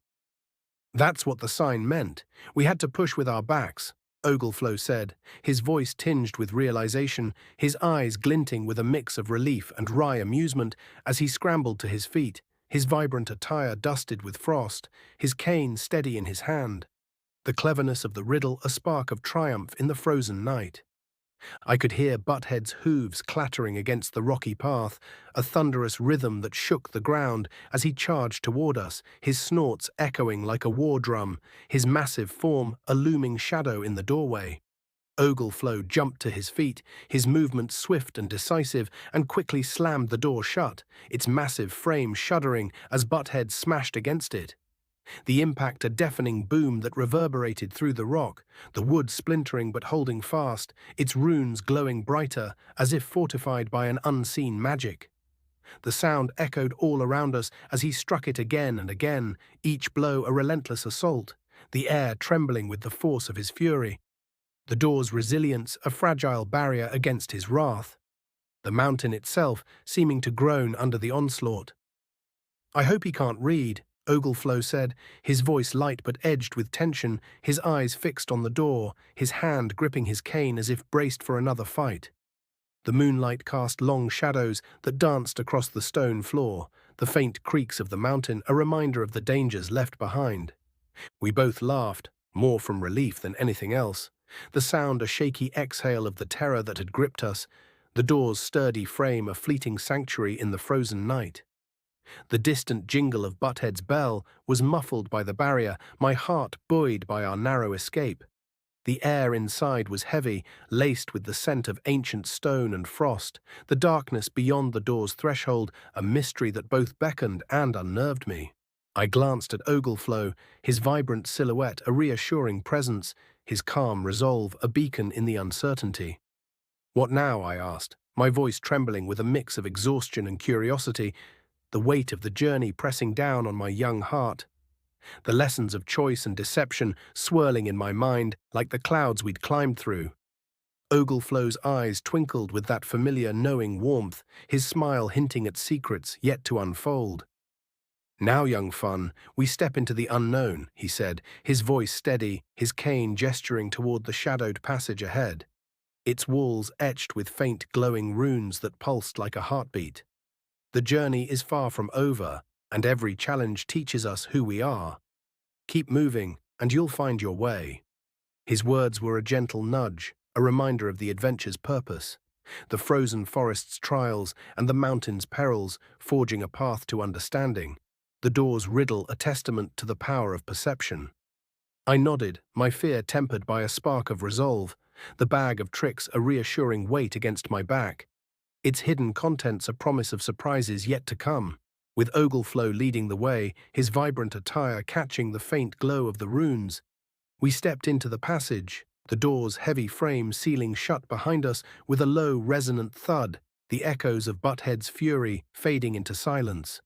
That's what the sign meant. We had to push with our backs, Ogleflow said, his voice tinged with realization, his eyes glinting with a mix of relief and wry amusement as he scrambled to his feet, his vibrant attire dusted with frost, his cane steady in his hand. The cleverness of the riddle a spark of triumph in the frozen night. I could hear Butthead's hooves clattering against the rocky path, a thunderous rhythm that shook the ground as he charged toward us, his snorts echoing like a war drum, his massive form a looming shadow in the doorway. Ogleflow jumped to his feet, his movements swift and decisive, and quickly slammed the door shut, its massive frame shuddering as Butthead smashed against it. The impact a deafening boom that reverberated through the rock, the wood splintering but holding fast, its runes glowing brighter, as if fortified by an unseen magic. The sound echoed all around us as he struck it again and again, each blow a relentless assault, the air trembling with the force of his fury. The door's resilience a fragile barrier against his wrath, the mountain itself seeming to groan under the onslaught. "I hope he can't read," Ogleflow said, his voice light but edged with tension, his eyes fixed on the door, his hand gripping his cane as if braced for another fight. The moonlight cast long shadows that danced across the stone floor, the faint creaks of the mountain a reminder of the dangers left behind. We both laughed, more from relief than anything else, the sound a shaky exhale of the terror that had gripped us, the door's sturdy frame a fleeting sanctuary in the frozen night. The distant jingle of Butthead's bell was muffled by the barrier, my heart buoyed by our narrow escape. The air inside was heavy, laced with the scent of ancient stone and frost, the darkness beyond the door's threshold a mystery that both beckoned and unnerved me. I glanced at Ogleflow, his vibrant silhouette a reassuring presence, his calm resolve a beacon in the uncertainty. "What now?" I asked, my voice trembling with a mix of exhaustion and curiosity, the weight of the journey pressing down on my young heart. The lessons of choice and deception swirling in my mind like the clouds we'd climbed through. Ogleflow's eyes twinkled with that familiar knowing warmth, his smile hinting at secrets yet to unfold. "Now, young fun, we step into the unknown," he said, his voice steady, his cane gesturing toward the shadowed passage ahead, its walls etched with faint glowing runes that pulsed like a heartbeat. "The journey is far from over, and every challenge teaches us who we are. Keep moving, and you'll find your way." His words were a gentle nudge, a reminder of the adventure's purpose, the frozen forest's trials and the mountain's perils forging a path to understanding, the door's riddle a testament to the power of perception. I nodded, my fear tempered by a spark of resolve, the bag of tricks a reassuring weight against my back, its hidden contents a promise of surprises yet to come. With Ogleflow leading the way, his vibrant attire catching the faint glow of the runes, we stepped into the passage, the door's heavy frame sealing shut behind us with a low, resonant thud, the echoes of Butthead's fury fading into silence.